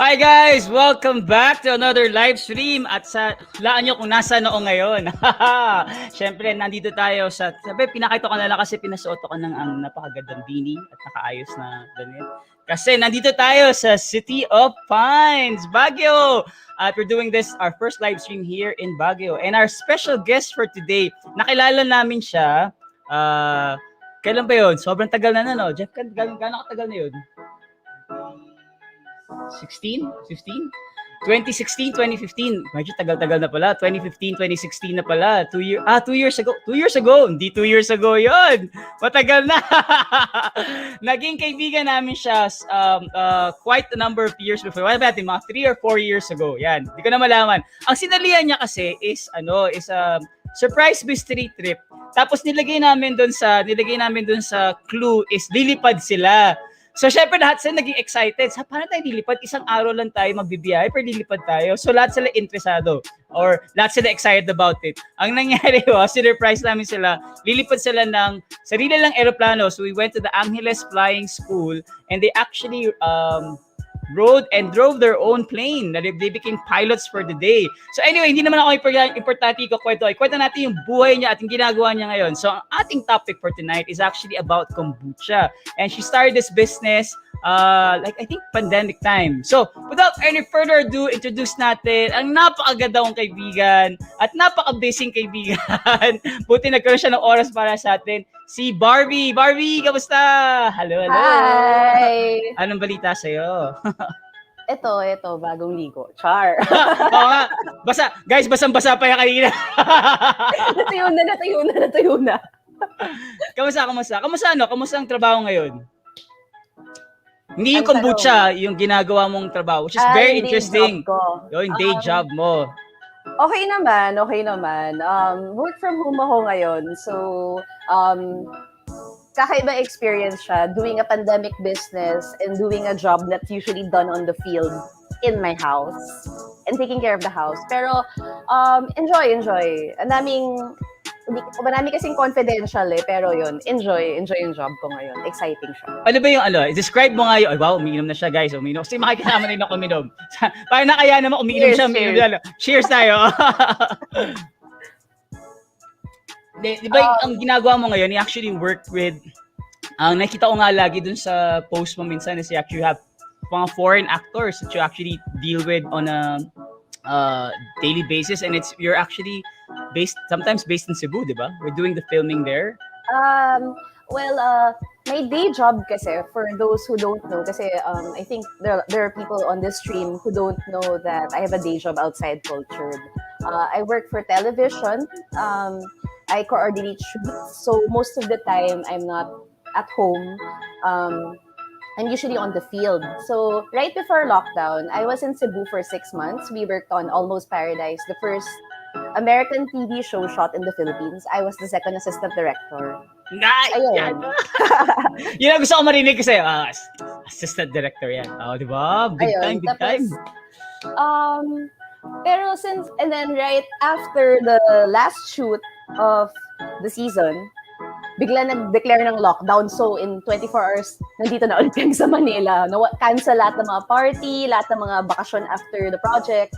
Hi guys! Welcome back to another live stream at sa laan nyo kung nasa ako ngayon. Siyempre, nandito tayo sabi, pinakita ko na lang kasi pinasuot ko ng ang napakagandang beanie at nakaayos na damit. Kasi nandito tayo sa City of Pines, Baguio! At we're doing this, our first live stream here in Baguio. And our special guest for today, nakilala namin siya, kailan ba yun? Sobrang tagal na no? Jeff, gano'ng katagal na yun? 16? 15? 2016, 2015. Medyo tagal-tagal na pala. 2015, 2016 na pala. 2 years ago. 2 years ago. Hindi 2 years ago yon. Matagal na. Naging kaibigan namin siya quite a number of years before. Wala natin, mga 3 or 4 years ago. Yan. Hindi ko na malaman. Ang sinalihan niya kasi is a surprise mystery trip. Tapos nilagay namin doon sa clue is lilipad sila. So, syempre, lahat sila naging excited. Paano tayo lilipad? Isang araw lang tayo magbibiyahe, pero lilipad tayo. So, lahat sila interesado or lahat sila excited about it. Ang nangyari sinurprise namin sila. Lilipad sila ng sarili lang aeroplano. So, we went to the Angeles Flying School and they actually rode and drove their own plane. They became pilots for the day. So anyway, hindi naman ako importante kwento. Kwento natin yung buhay niya at yung ginagawa niya ngayon. So ang ating topic for tonight is actually about kombucha. And she started this business I think pandemic time. So without any further ado, introduce natin ang napakaganda kong kaibigan at napaka-busy kaibigan. Buti nagkaroon siya ng oras para sa atin. Si Barbie. Barbie, kamusta? Hello. Hi! Anong balita sa'yo? Ito, bagong ligo. Char. Oo nga. Guys, basang-basa pa yan kanina. Natuyo na. Kamusta ang trabaho ngayon? Hindi yung kombucha, yung ginagawa mong trabaho, which is very interesting. Yung day job mo. Okay naman. Work from home ako ngayon. So, kakaiba experience siya, doing a pandemic business and doing a job that's usually done on the field in my house and taking care of the house. Pero, enjoy. Marami kasing confidential pero yun, enjoy yung job ko ngayon. Exciting siya. Ano ba yung describe mo nga yung, wow, umiinom na siya guys, umiinom. Kasi makikisama rin ako uminom. Parang nakaya naman umiinom siya, umiinom siya. Cheers tayo. Di ba ang ginagawa mo ngayon, you actually work with, nakita ko nga lagi dun sa post mo minsan is you actually have mga foreign actors that you actually deal with on a daily basis, and you're actually sometimes based in Cebu, di ba? We're doing the filming there. My day job kasi, for those who don't know, kasi I think there are people on this stream who don't know that I have a day job outside Cultur'd. I work for television. I coordinate shoots, so most of the time I'm not at home. I'm usually on the field. So right before lockdown, I was in Cebu for 6 months. We worked on Almost Paradise, the first American TV show shot in the Philippines. I was the second assistant director. Nice! Yun ang gusto ko marinig kasi, assistant director yan. Di ba? Big time. Pero and then right after the last shoot of the season, bigla nag-declare ng lockdown. So, in 24 hours, nandito na ulit kami sa Manila. Cancel lahat ng mga party, lahat ng mga bakasyon after the project.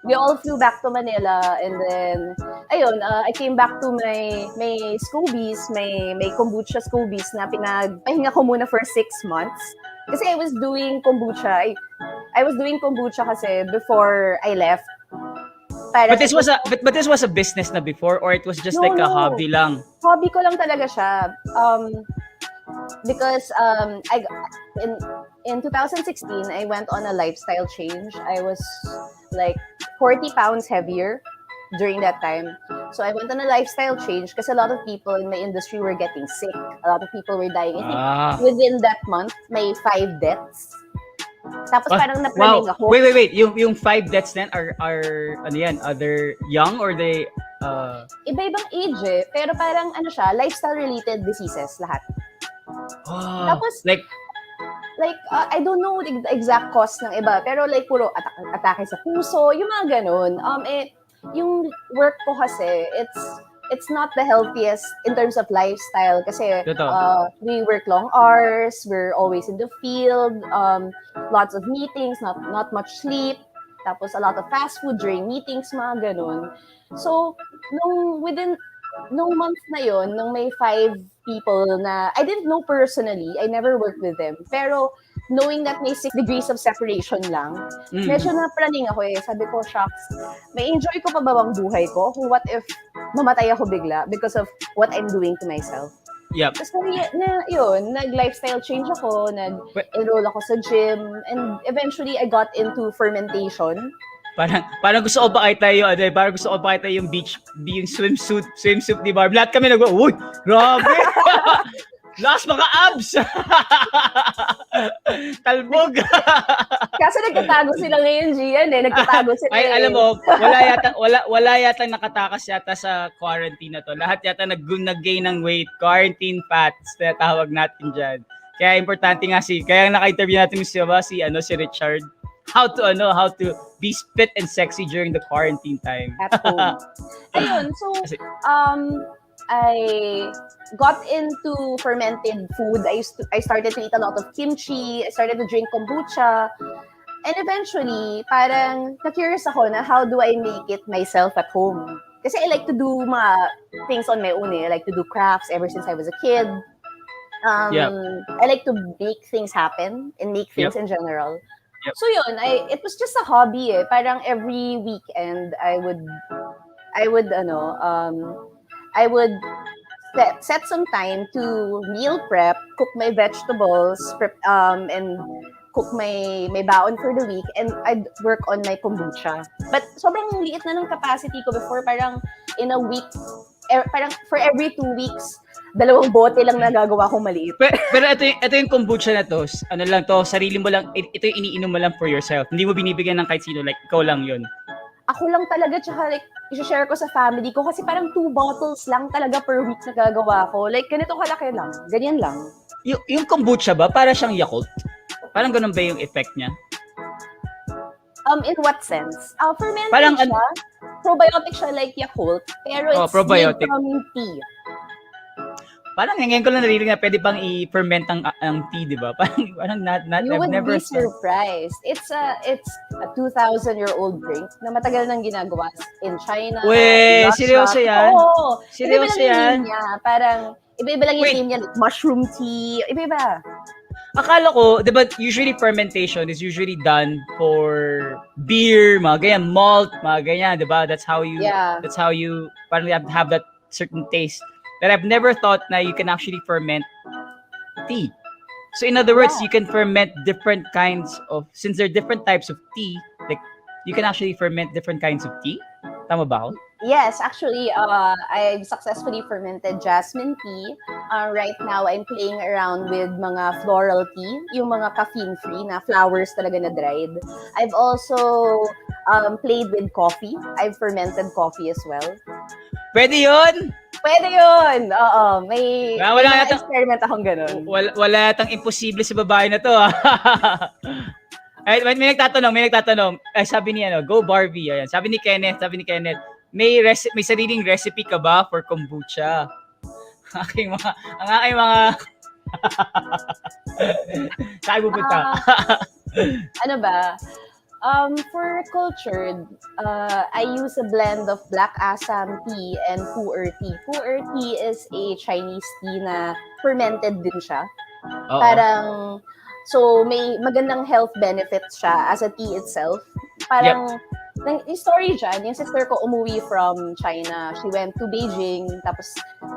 We all flew back to Manila, and then, I came back to my SCOBYs, may kombucha SCOBYs na pinagpahinga ko muna for 6 months. Kasi I was doing kombucha. I was doing kombucha kasi before I left. But this was a business na before, or it was just like a hobby lang? Hobby ko lang talaga siya. Because in 2016, I went on a lifestyle change. I was like 40 pounds heavier during that time. So I went on a lifestyle change because a lot of people in my industry were getting sick. A lot of people were dying. I think within that month, may 5 deaths. Tapos parang napraning ako. Wait. Yung 5 deaths then are ano yan? Are they young or they Iba-ibang age pero parang lifestyle related diseases lahat. Tapos I don't know the exact cause ng iba, pero like puro atake sa puso, yung mga ganun. Yung work ko kasi, it's not the healthiest in terms of lifestyle kasi Totoo. we work long hours, we're always in the field, lots of meetings, not much sleep, tapos a lot of fast food during meetings, mga ganun. So, nung month na yon, nung may 5 people na I didn't know personally, I never worked with them, pero knowing that may 6 degrees of separation lang, medyo napraning ako eh. Sabi ko, shucks, may enjoy ko pa ba bang buhay ko? Kung what if mamatay ako bigla because of what I'm doing to myself? Yep. Tapos yun, nag-lifestyle change ako, nag-enroll ako sa gym, and eventually I got into fermentation. Parang gusto ko ba tayo parang gusto ko ba tayo yung yung swimsuit ni Barbie. Lahat kami uy, grabe. Last mga abs. Talbog. Kasi nagtatago sila ngayon, Gian eh. Nagtatago sila. Ay, alam mo, wala yata nakatakas yata sa quarantine na to. Lahat yata nag-gain ng weight. Quarantine fats, tawag natin dyan. Kaya importante nga kaya naka-interview natin si Richard. How to be fit and sexy during the quarantine time. At home. Ayun, so, I got into fermented food. I started to eat a lot of kimchi. I started to drink kombucha. And eventually, parang na-curious ako na how do I make it myself at home? Kasi I like to do mga things on my own eh. I like to do crafts ever since I was a kid. I like to make things happen and make things in general. Yep. So yun, it was just a hobby eh. Parang every weekend, I would set some time to meal prep, cook my vegetables, and cook my baon for the week, and I'd work on my kombucha. But sobrang liit na ng capacity ko before, parang in a week, parang for every 2 weeks, 2 bote lang nagagawa kong maliit. Pero ito yung kombucha na to, ano lang to, sarili mo lang, ito yung iniinom mo lang for yourself. Hindi mo binibigyan ng kahit sino, like ikaw lang yun. Ako lang talaga, tsaka like, i-share ko sa family ko kasi parang 2 bottles lang talaga per week na gagawa ko. Like, ganito kalaki lang. Ganyan lang. Yung kombucha ba, para siyang Yakult? Parang ganun ba yung effect niya? In what sense? Fermented parang, siya. Probiotic siya like Yakult. Pero it's made from tea. Parang ngayon ko lang narinig na pwede pang i-ferment ang tea, di ba? Parang not you would never be surprised. It's a 2,000-year-old drink na matagal nang ginagawa in China. Weh, seryoso yan? Oo. Seryoso yan? Parang, iba-iba lang yung name niya. Mushroom tea. Iba-iba. Akala ko, di ba, usually fermentation is usually done for beer, mga ganyan, malt, mga ganyan, di ba? That's how you parang have that certain taste. But I've never thought na you can actually ferment tea. So in other words, you can ferment different kinds of, since there are different types of tea, like you can actually ferment different kinds of tea. Tama ba ako? Yes, actually, I've successfully fermented jasmine tea. Right now, I'm playing around with mga floral tea, yung mga caffeine-free na flowers talaga na dried. I've also played with coffee. I've fermented coffee as well. Pwede yun? Pwede yun! Oo, may experiment akong ganun. Wala yatang imposible sa babae na to. Ay, may nagtatanong. Ay, sabi ni Go Barbie. Ayan. Sabi ni Kenneth, may sariling recipe ka ba for kombucha? Ang aking mga saan pupunta? Ano ba? For Cultur'd, I use a blend of black Assam tea and pu'er tea. Pu'er tea is a Chinese tea na fermented din siya. Uh-oh. Parang, so may magandang health benefits siya as a tea itself. Parang, yung story dyan, yung sister ko umuwi from China. She went to Beijing. Tapos,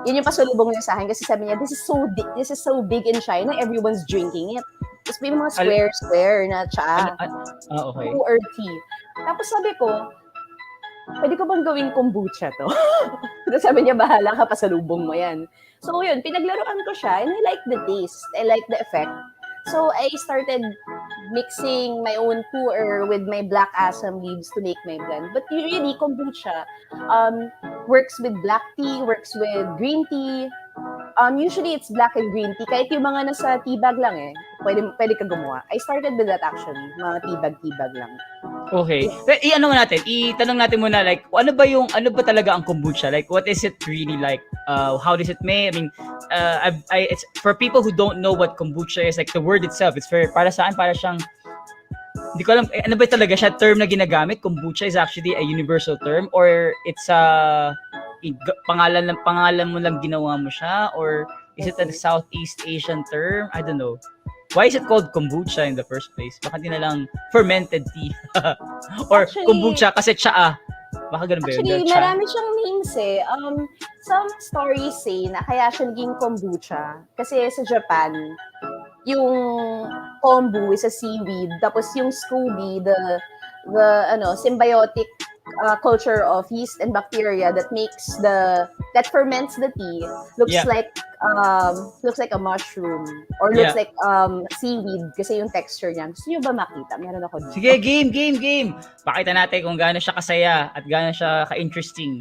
yun yung pasulubong niya sa akin kasi sabi niya, this is so big in China, everyone's drinking it. Tapos may mga square na cha. Okay. Pu'er tea. Tapos sabi ko, pwede ko bang gawing kombucha to? Tapos sabi niya, bahala ka, pasalubong mo yan. So yun, pinaglaruan ko siya and I like the taste. I like the effect. So I started mixing my own pu'er with my black Assam leaves to make my blend. But usually, kombucha works with black tea, works with green tea. Usually, it's black and green tea. Kahit yung mga nasa teabag lang pwede ka gumawa. I started with that actually, mga teabag lang. Okay. Pero itanong natin muna like ano ba talaga ang kombucha? Like what is it really like? How does it made? I mean, it's for people who don't know what kombucha is, like the word itself, it's very para saan para siyang hindi ko alam ano ba talaga siya term na ginagamit. Kombucha is actually a universal term or it's a pangalan mo lang ginawa mo siya or is it a Southeast Asian term? I don't know. Why is it called kombucha in the first place? Baka di na lang fermented tea. Or Actually, kombucha kasi tsaa. Baka ganun ba yun? Actually, Tsa. marami siyang names eh. Some stories say na kaya siya naging kombucha. Kasi sa Japan, yung kombu is a seaweed. Tapos yung SCOBY, the symbiotic culture of yeast and bacteria that ferments the tea looks like a mushroom or looks like seaweed kasi yung texture niya. Gusto niyo ba makita? Meron ako dito. Sige, game. Pakita natin kung gaano siya kasaya at gaano siya ka-interesting.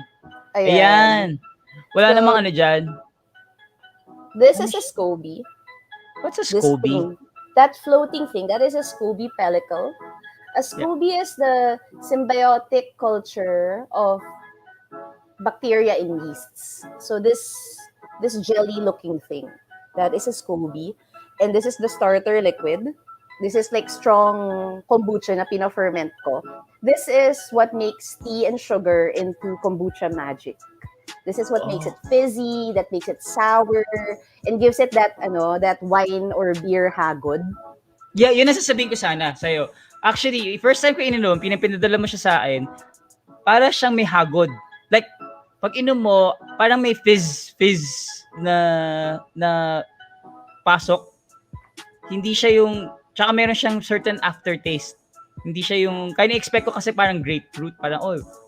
Ayan. Wala namang ano dyan. This is a SCOBY. What's a SCOBY? That floating thing, that is a SCOBY pellicle. A SCOBY is the symbiotic culture of bacteria in yeasts. So this jelly-looking thing, that is a SCOBY. And this is the starter liquid. This is like strong kombucha na pina-ferment ko. This is what makes tea and sugar into kombucha magic. This is what makes it fizzy, that makes it sour, and gives it that wine or beer hagod. Yeah, yun ang sasabihin ko sana sa'yo. Actually, first time ko ininom, pinadala mo siya sa akin, para siyang may hagod. Like, pag inom mo, parang may fizz na pasok. Hindi siya yung, tsaka meron siyang certain aftertaste. Hindi siya yung, kaya na-expect ko kasi parang grapefruit, parang,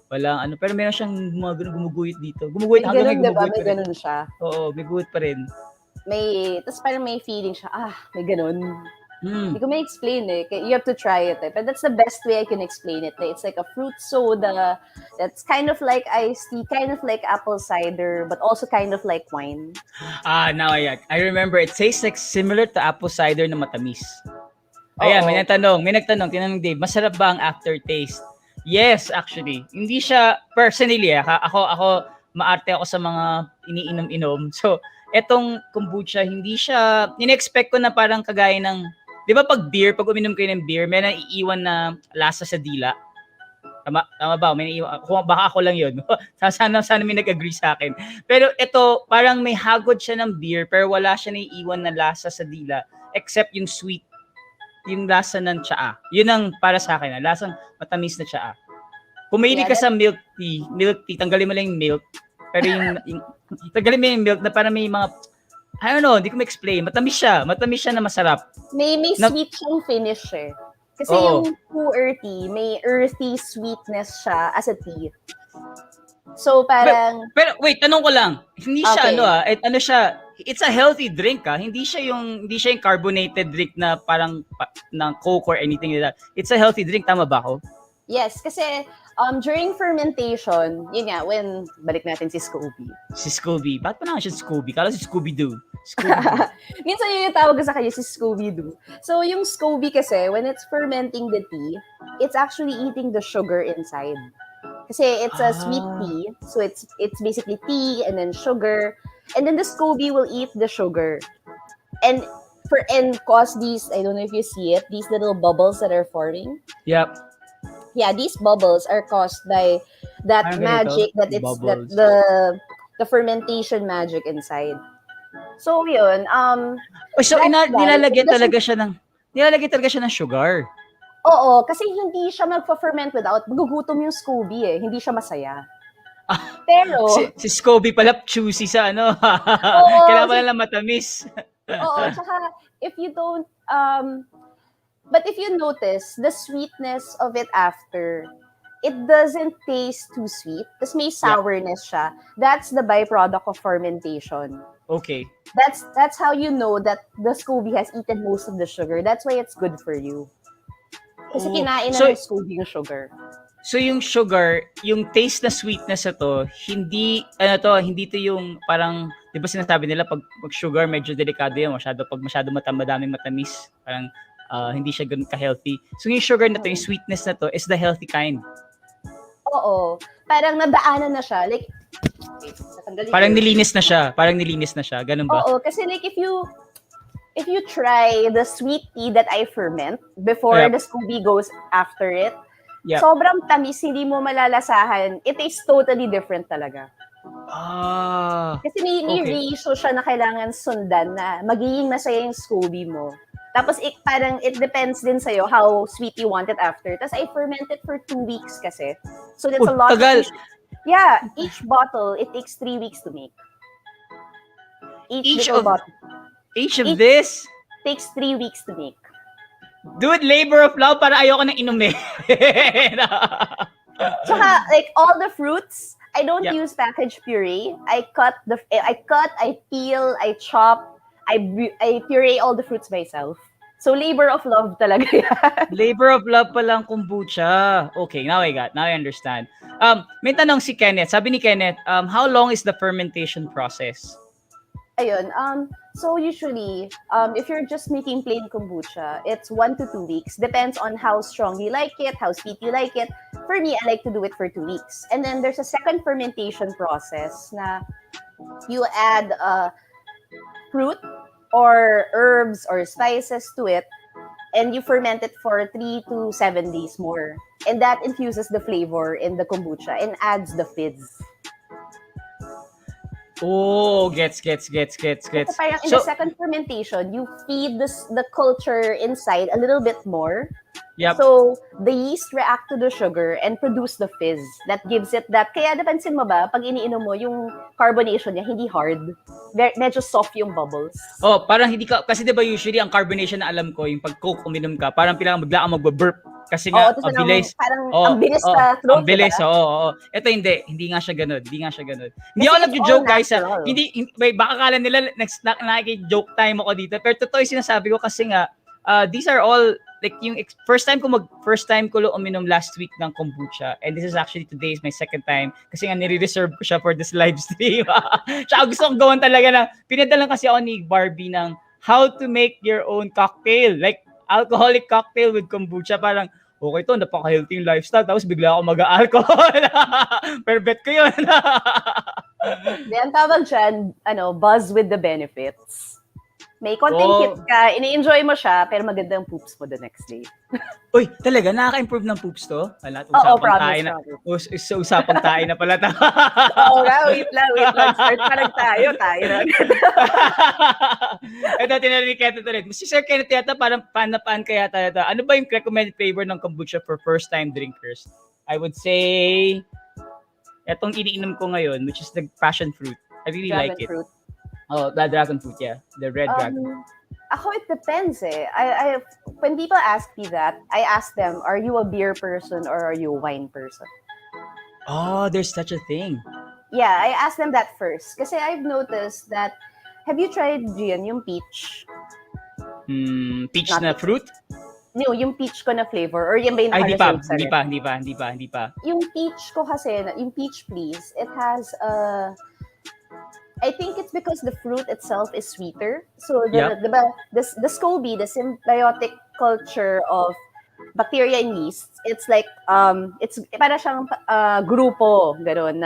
wala, pero meron siyang mga gumuguhit dito. Gumuguhit hanggang may gumuguhit pa rin. May ganun siya. Oo, may guhit pa rin. Tapos parang may feeling siya, may ganun. Hindi ko may explain eh. You have to try it eh. But that's the best way I can explain it. It's like a fruit soda that's kind of like iced tea, kind of like apple cider, but also kind of like wine. Now I remember. It tastes like similar to apple cider na matamis. Ayan, may nagtanong, Dave, masarap ba ang aftertaste? Yes, actually. Hindi siya, personally, ako maarte ako sa mga iniinom-inom. So, etong kombucha, hindi siya, in-expect ko na parang kagaya ng, di ba pag uminom kayo ng beer, may naiiwan na lasa sa dila. Tama ba? May naiiwan, baka ako lang yun. sana may nag-agree sa akin. Pero ito, parang may hagod siya ng beer, pero wala siya naiiwan na lasa sa dila, except yung sweet, yung lasa ng tsaa. Yun ang para sa akin, lasang matamis na tsaa. Kung mahilig ka sa milk tea, tanggalin mo lang yung milk, pero yung tanggalin mo yung milk na parang may mga, I don't know, hindi ko ma-explain. Matamis siya na masarap. May sweet siyang finish eh. Kasi yung too earthy, may earthy sweetness siya as a tea. So parang... Pero wait, tanong ko lang. Hindi siya, it's a healthy drink Hindi siya yung carbonated drink na parang ng Coke or anything like that. It's a healthy drink, tama ba ako? Yes, kasi during fermentation, yun nga, balik natin si SCOBY. Si SCOBY. Ba't pa naman siya SCOBY? Kala si Scooby-Doo. Minsan yun yung tawag sa kanya, si Scooby-Doo. So yung SCOBY kasi, when it's fermenting the tea, it's actually eating the sugar inside. Kasi it's a sweet tea, so it's basically tea and then sugar, and then the SCOBY will eat the sugar. And cause these, I don't know if you see it, these little bubbles that are forming. Yep. Yeah, these bubbles are caused by that magic that it's that the fermentation magic inside. So yun, so nilalagyan talaga siya ng sugar. Oo, kasi hindi siya magfa-ferment without magugutom yung SCOBY eh. Hindi siya masaya. Pero si SCOBY pala choosy sa kailangan pala lang matamis. Oo, tsaka if you don't but if you notice, the sweetness of it after, it doesn't taste too sweet. Tapos may sourness siya. That's the byproduct of fermentation. Okay. That's how you know that the SCOBY has eaten most of the sugar. That's why it's good for you. Kasi kinain na ng SCOBY yung sugar. So yung sugar, yung taste na sweetness ito, hindi to yung parang, di ba sinasabi nila pag sugar medyo delikado yan, pag masyado madaming matamis, parang hindi siya ganun ka-healthy. So yung sugar na to, yung sweetness na to is the healthy kind. Oo. Parang nadaanan na siya. Like, Parang nilinis na siya. Ganun ba? oo, kasi like if you try the sweet tea that I ferment before Yep. the SCOBY goes after it, Yep. sobrang tamis, hindi mo malalasahan. It tastes totally different talaga. Kasi may okay. ratio siya na kailangan sundan na magiging masaya yung SCOBY mo. Tapos parang it depends din sa'yo how sweet you want it after. Tapos I ferment it for 2 weeks kasi. So that's a lot. Tagal. Yeah, each bottle, it takes 3 weeks to make. Each little of bottle each of this takes 3 weeks to make. Dude, labor of love para ayoko nang inumin. Tsaka, like, all the fruits, I don't Yep. use packaged puree. I peel, I chop, I puree all the fruits myself. So, labor of love talaga yan. Labor of love palang kombucha. Okay, now I understand. May tanong si Kenneth. Sabi ni Kenneth, how long is the fermentation process? Ayun, so usually, if you're just making plain kombucha, it's 1 to 2 weeks. Depends on how strong you like it, how sweet you like it. For me, I like to do it for 2 weeks. And then there's a second fermentation process na you add fruit or herbs or spices to it, and you ferment it for 3 to 7 days more. And that infuses the flavor in the kombucha and adds the fizz. Oh, gets. So parang in the second fermentation, you feed the culture inside a little bit more. Yep. So the yeast react to the sugar and produce the fizz. That gives it that. Kaya napansin mo ba, pag iniinom mo, yung carbonation niya, hindi hard. Medyo soft yung bubbles. Oh, parang hindi ka, kasi diba usually ang carbonation na alam ko, yung pag Coke uminom ka, parang bigla kang magbe-burp. Kasi nga, Oo, ang bilis. Parang ang bilis sa Ang throat. bilis, diba? oo. Ito hindi nga siya ganun. Hindi Kasi ako it's nag-joke, all guys. natural. May baka kala nila nakiki-joke time ako dito. Pero totoo yung sinasabi ko kasi nga, these are all, like yung first time ko uminom last week ng kombucha, and this is actually today is my second time kasi nga nire-reserve ko siya for this live stream. Tsaka gusto kong gawan talaga ng, pinadalan kasi ako ni Barbie ng how to make your own cocktail, like alcoholic cocktail with kombucha. Parang okay to, napaka-healthy yung lifestyle, tapos bigla ako mag-alcohol. Pero bet ko yun. Then tawag dyan, buzz with the benefits. May content hits ka, ini-enjoy mo siya, pero magandang poops mo the next day. Uy, talaga? Nakaka-improve ng poops to? Promise. Usapang tayo na pala. Oo nga, wait lang. Start pa lang tayo na. Ito, tinanong ni Kenneth ulit. Si Sir Kenneth yata, parang pan kaya tayo. Ano ba yung recommended flavor ng kombucha for first-time drinkers? I would say, etong iniinom ko ngayon, which is the passion fruit. I really like it. Fruit. Oh, the dragon fruit, yeah. The red dragon. Ako, it depends eh. When people ask me that, I ask them, are you a beer person or are you a wine person? Oh, there's such a thing. Yeah, I ask them that first. Kasi I've noticed that, have you tried, Gian, yung peach? Peach na fruit? No, yung peach ko na flavor. Or yan ba yung naka-reserve sa rin? Hindi pa. Yung peach ko kasi, yung peach please, it has I think it's because the fruit itself is sweeter. So the SCOBY, the symbiotic culture of bacteria and yeast, it's like it's para siyang grupo gano'n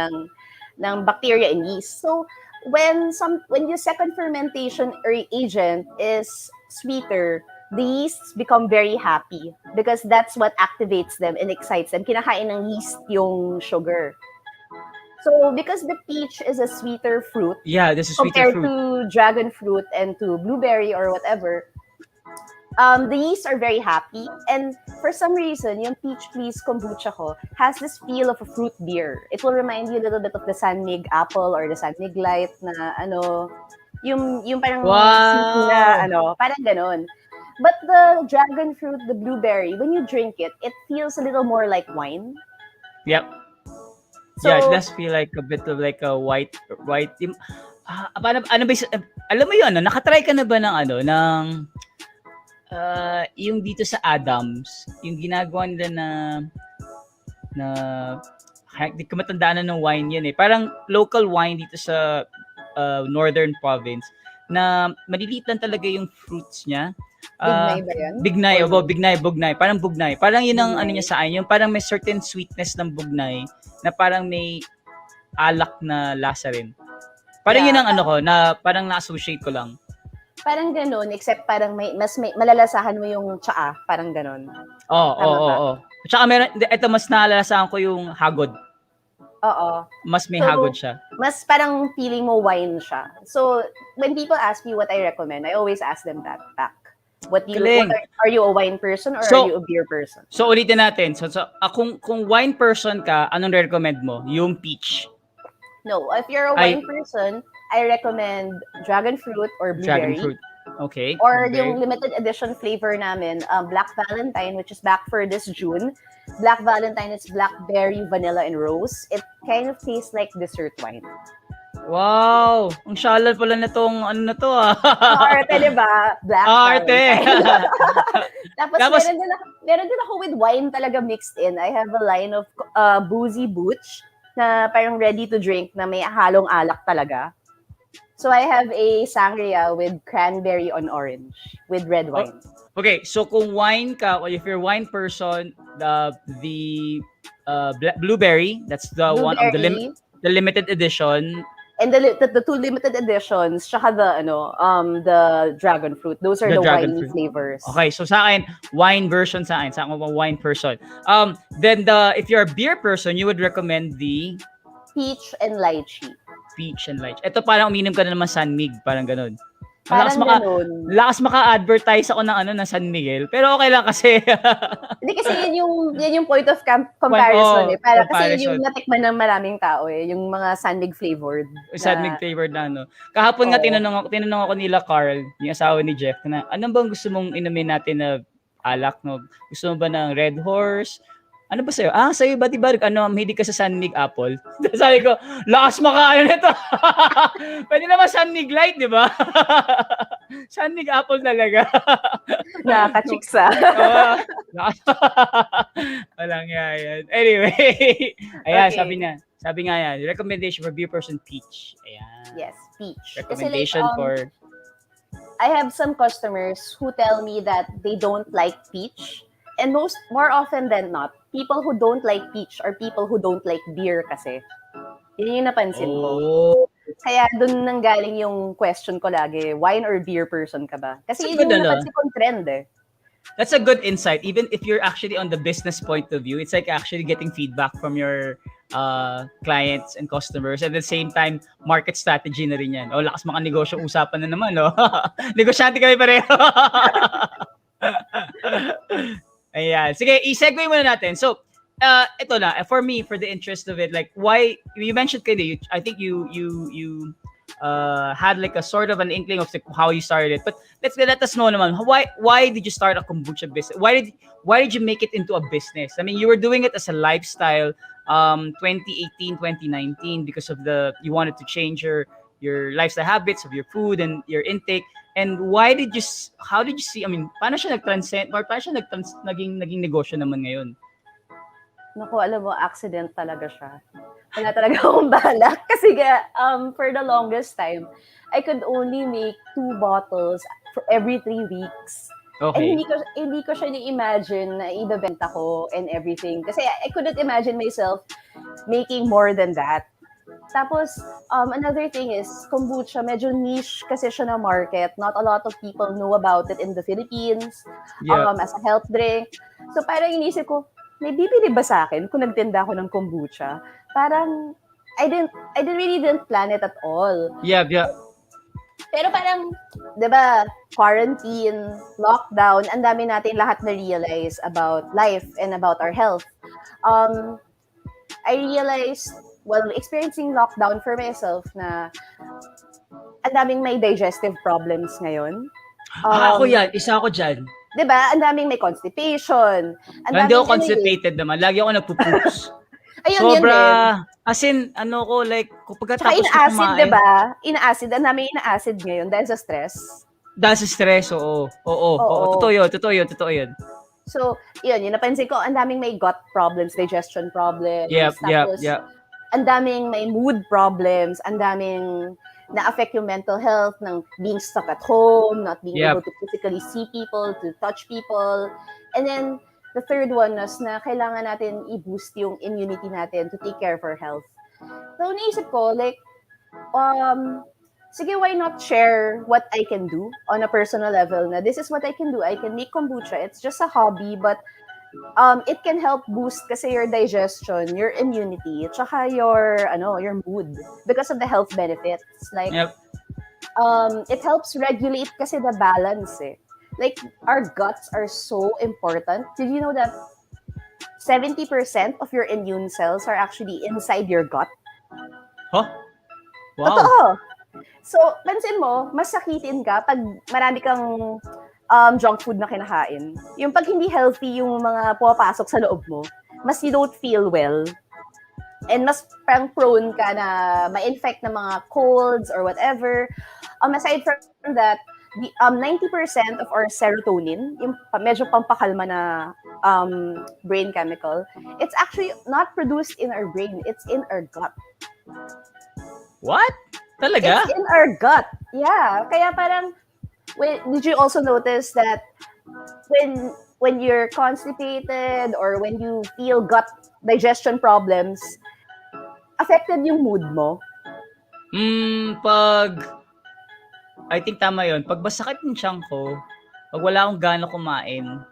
ng bacteria and yeast. So when your second fermentation agent is sweeter, the yeasts become very happy because that's what activates them and excites them. Kinakain ng yeast yung sugar. So, because the peach is a sweeter fruit, this is sweeter compared fruit to dragon fruit and to blueberry or whatever, the yeasts are very happy. And for some reason, yung peach please kombucha ko has this feel of a fruit beer. It will remind you a little bit of the San Mig apple or the San Mig light na yung parang sweet na parang ganon. But the dragon fruit, the blueberry, when you drink it, it feels a little more like wine. Yep. So, it does feel like a bit of like a white. Ano ba? Alam mo yun, nakatry ka na ba ng yung dito sa Adams, yung ginagawa nila na di ko matandaan na ng wine yun eh. Parang local wine dito sa northern province na maliliit lang talaga yung fruits niya. Bignay ba yan? Bignay, Or no? bugnay. Parang bugnay. Parang yun ang ano Bignay. niya sa akin. Yung parang may certain sweetness ng bugnay na parang may alak na lasa rin. Parang yun Yeah, ang ano ko, na parang na-associate ko lang. parang ganun, except parang may malalasahan mo yung tsaa, parang ganun. Tama ba? Oo. Tsaka meron, ito mas naalalasahan ko yung hagod. Oo. Mas may So, hagod siya. Mas parang feeling mo wine siya. So, when people ask me what I recommend, I always ask them that back. Galing. Are you a wine person or So, are you a beer person? So ulitin natin. So kung wine person ka, anong recommend mo? Yung peach. No, if you're a wine person, I recommend dragon fruit or blueberry. Dragon fruit. Okay. Or okay. yung limited edition flavor namin, Black Valentine, which is back for this June. Black Valentine is blackberry, vanilla, and rose. It kind of tastes like dessert wine. Wow! Ang shalal pala na tong ano na to Arte, diba? Black Arte! Tapos meron din ako with wine talaga mixed in. I have a line of boozy booch na parang ready to drink na may halong alak talaga. So I have a sangria with cranberry on orange with red wine. Okay, so kung wine ka, or if you're a wine person, the blueberry, that's the Blueberry, one of the limited edition. And the two limited editions, tsaka the dragon fruit. Those are the winey flavors. Okay, so sa akin, wine version sa akin. Sa akin, wine person. Then if you're a beer person, you would recommend the peach and lychee. Peach and lychee. Ito parang uminom ka na naman San Mig, parang ganun. Lakas maka-advertise ako ng San Miguel, pero okay lang kasi. Hindi kasi yan yung point of comparison Para kasi yung natikman ng maraming tao yung mga San Mig flavored. San Mig flavored na ano. Kahapon nga tinanong ako nila Carl, yung asawa ni Jeff, na ano bang gusto mong inumin natin na alak, no? Gusto mo ba ng Red Horse? Ano ba sa'yo? Sa'yo ba, diba, mahilig ka sa San Mig Apple? Sabi ko, lakas makaano nito. Pwede naman San Mig Light, di ba? San Mig Apple talaga. Nakaka-chicks Walang yan. Anyway, ayan, okay. Sabi nga yan, recommendation for beer person, peach. Ayan. Yes, peach. Recommendation for... I have some customers who tell me that they don't like peach. And more often than not, people who don't like peach are people who don't like beer kasi. Yun yung napansin ko. Kaya dun nanggaling yung question ko lagi, wine or beer person ka ba? Kasi yun yung napansin kong trend That's a good insight. Even if you're actually on the business point of view, it's like actually getting feedback from your clients and customers. At the same time, market strategy na rin yan. Lakas mga negosyo usapan na naman, no? Negosyante kami pareho. Ayan. Sige, i-segue muna natin. So, ito na, for me, for the interest of it, like, why, you mentioned kayo, I think you had like a sort of an inkling of how you started it. But let us know naman, why did you start a kombucha business? Why did you make it into a business? I mean, you were doing it as a lifestyle 2018, 2019 because of you wanted to change your lifestyle habits of your food and your intake. And how did you see, I mean, paano siya nag-transcend, or paano siya naging negosyo naman ngayon? Naku, alam mo, accident talaga siya. Wala talaga akong balak. Kasi for the longest time, I could only make 2 bottles for every 3 weeks. Okay. And hindi ko siya ni-imagine na ibebenta ko and everything. Kasi I couldn't imagine myself making more than that. Tapos, another thing is, kombucha, medyo niche kasi siya na market. Not a lot of people know about it in the Philippines as a health drink. So, parang inisip ko, may bibili ba sa akin kung nagtinda ako ng kombucha? Parang, I really didn't plan it at all. Yeah. Pero parang, di ba, quarantine, lockdown, ang dami natin lahat na-realize about life and about our health. I realized, while experiencing lockdown for myself, na ang daming may digestive problems ngayon. Ako yan, isa ako dyan. Diba? Ang daming may constipation. Hindi ako constipated naman. Lagi ako nagpupoops. Ayun, sobra. As in, like, pagkatapos ko kumain. Ina-acid, diba? Ina-acid. Ang daming ina-acid ngayon dahil sa stress. Dahil sa stress, oo. Totoo yun. So, yun, napansin ko, ang daming may gut problems, digestion problems. Yep. Ang daming may mood problems, ang daming na-affect yung mental health ng being stuck at home, not being Yep. able to physically see people, to touch people. And then, the third one was na kailangan natin i-boost yung immunity natin to take care of our health. So, naisip ko, like, sige, why not share what I can do on a personal level na this is what I can do. I can make kombucha. It's just a hobby, but it can help boost kasi your digestion, your immunity, tsaka your mood because of the health benefits. Like, Yep. it helps regulate kasi the balance eh. Like, our guts are so important. Did you know that 70% of your immune cells are actually inside your gut? Huh? Wow. Totoo. So, pansin mo, mas sakitin ka pag marami kang junk food na kinakain. Yung pag hindi healthy yung mga pumapasok sa loob mo, mas you don't feel well. And mas parang prone ka na ma-infect ng mga colds or whatever. Aside from that, the 90% of our serotonin, yung medyo pampakalma na brain chemical, it's actually not produced in our brain, it's in our gut. What? Talaga? It's in our gut. Yeah. Kaya parang, did you also notice that when you're constipated or when you feel gut digestion problems, affected yung mood mo? I think tama yun. Pag masakit yung tiyan ko, pag wala akong gana kumain,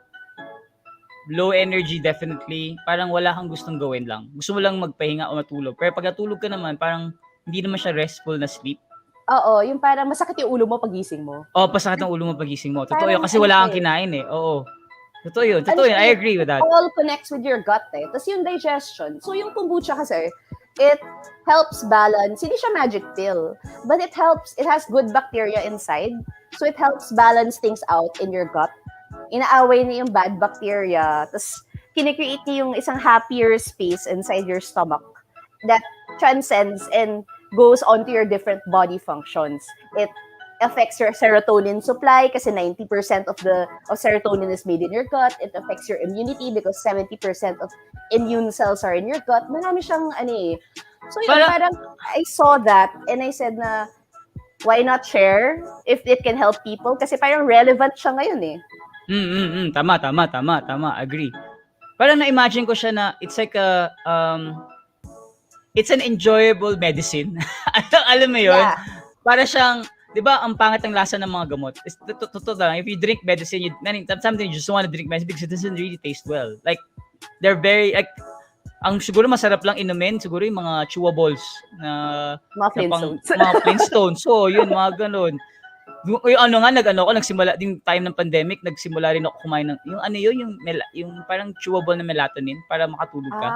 low energy definitely, parang wala kang gustong gawin lang. Gusto mo lang magpahinga o matulog. Pero pag natulog ka naman, parang hindi naman siya restful na sleep. Oo, yung parang masakit yung ulo mo pagising mo. Pasakit ang ulo mo pagising mo. Totoo Parang yun, kasi wala kang kinain eh. Oo. Totoo yun. I agree with that. All connects with your gut eh. Tapos yung digestion. So yung kombucha kasi, it helps balance. Hindi siya magic pill. But it has good bacteria inside. So it helps balance things out in your gut. Inaaway niya yung bad bacteria. Tapos kinikreate niya yung isang happier space inside your stomach that transcends and goes onto your different body functions. It affects your serotonin supply kasi 90% of serotonin is made in your gut. It affects your immunity because 70% of immune cells are in your gut. Marami siyang So yun, parang I saw that and I said na why not share if it can help people kasi parang relevant siya ngayon eh. Tama. Agree. Parang na-imagine ko siya na it's like it's an enjoyable medicine. Alam mo yun? Yeah. Para siyang, di ba, ang pangit ang lasa ng mga gamot. Totoo lang, if you drink medicine, sometimes you just want to drink medicine because it doesn't really taste well. Like, they're very, like, ang siguro masarap lang inumin, siguro yung mga chewables na mga Flintstones. Mga Flintstones. So, yun, mga ganun. Yung nagsimula din time ng pandemic, nagsimula rin ako kumain ng yung parang chewable na melatonin para makatulog ka.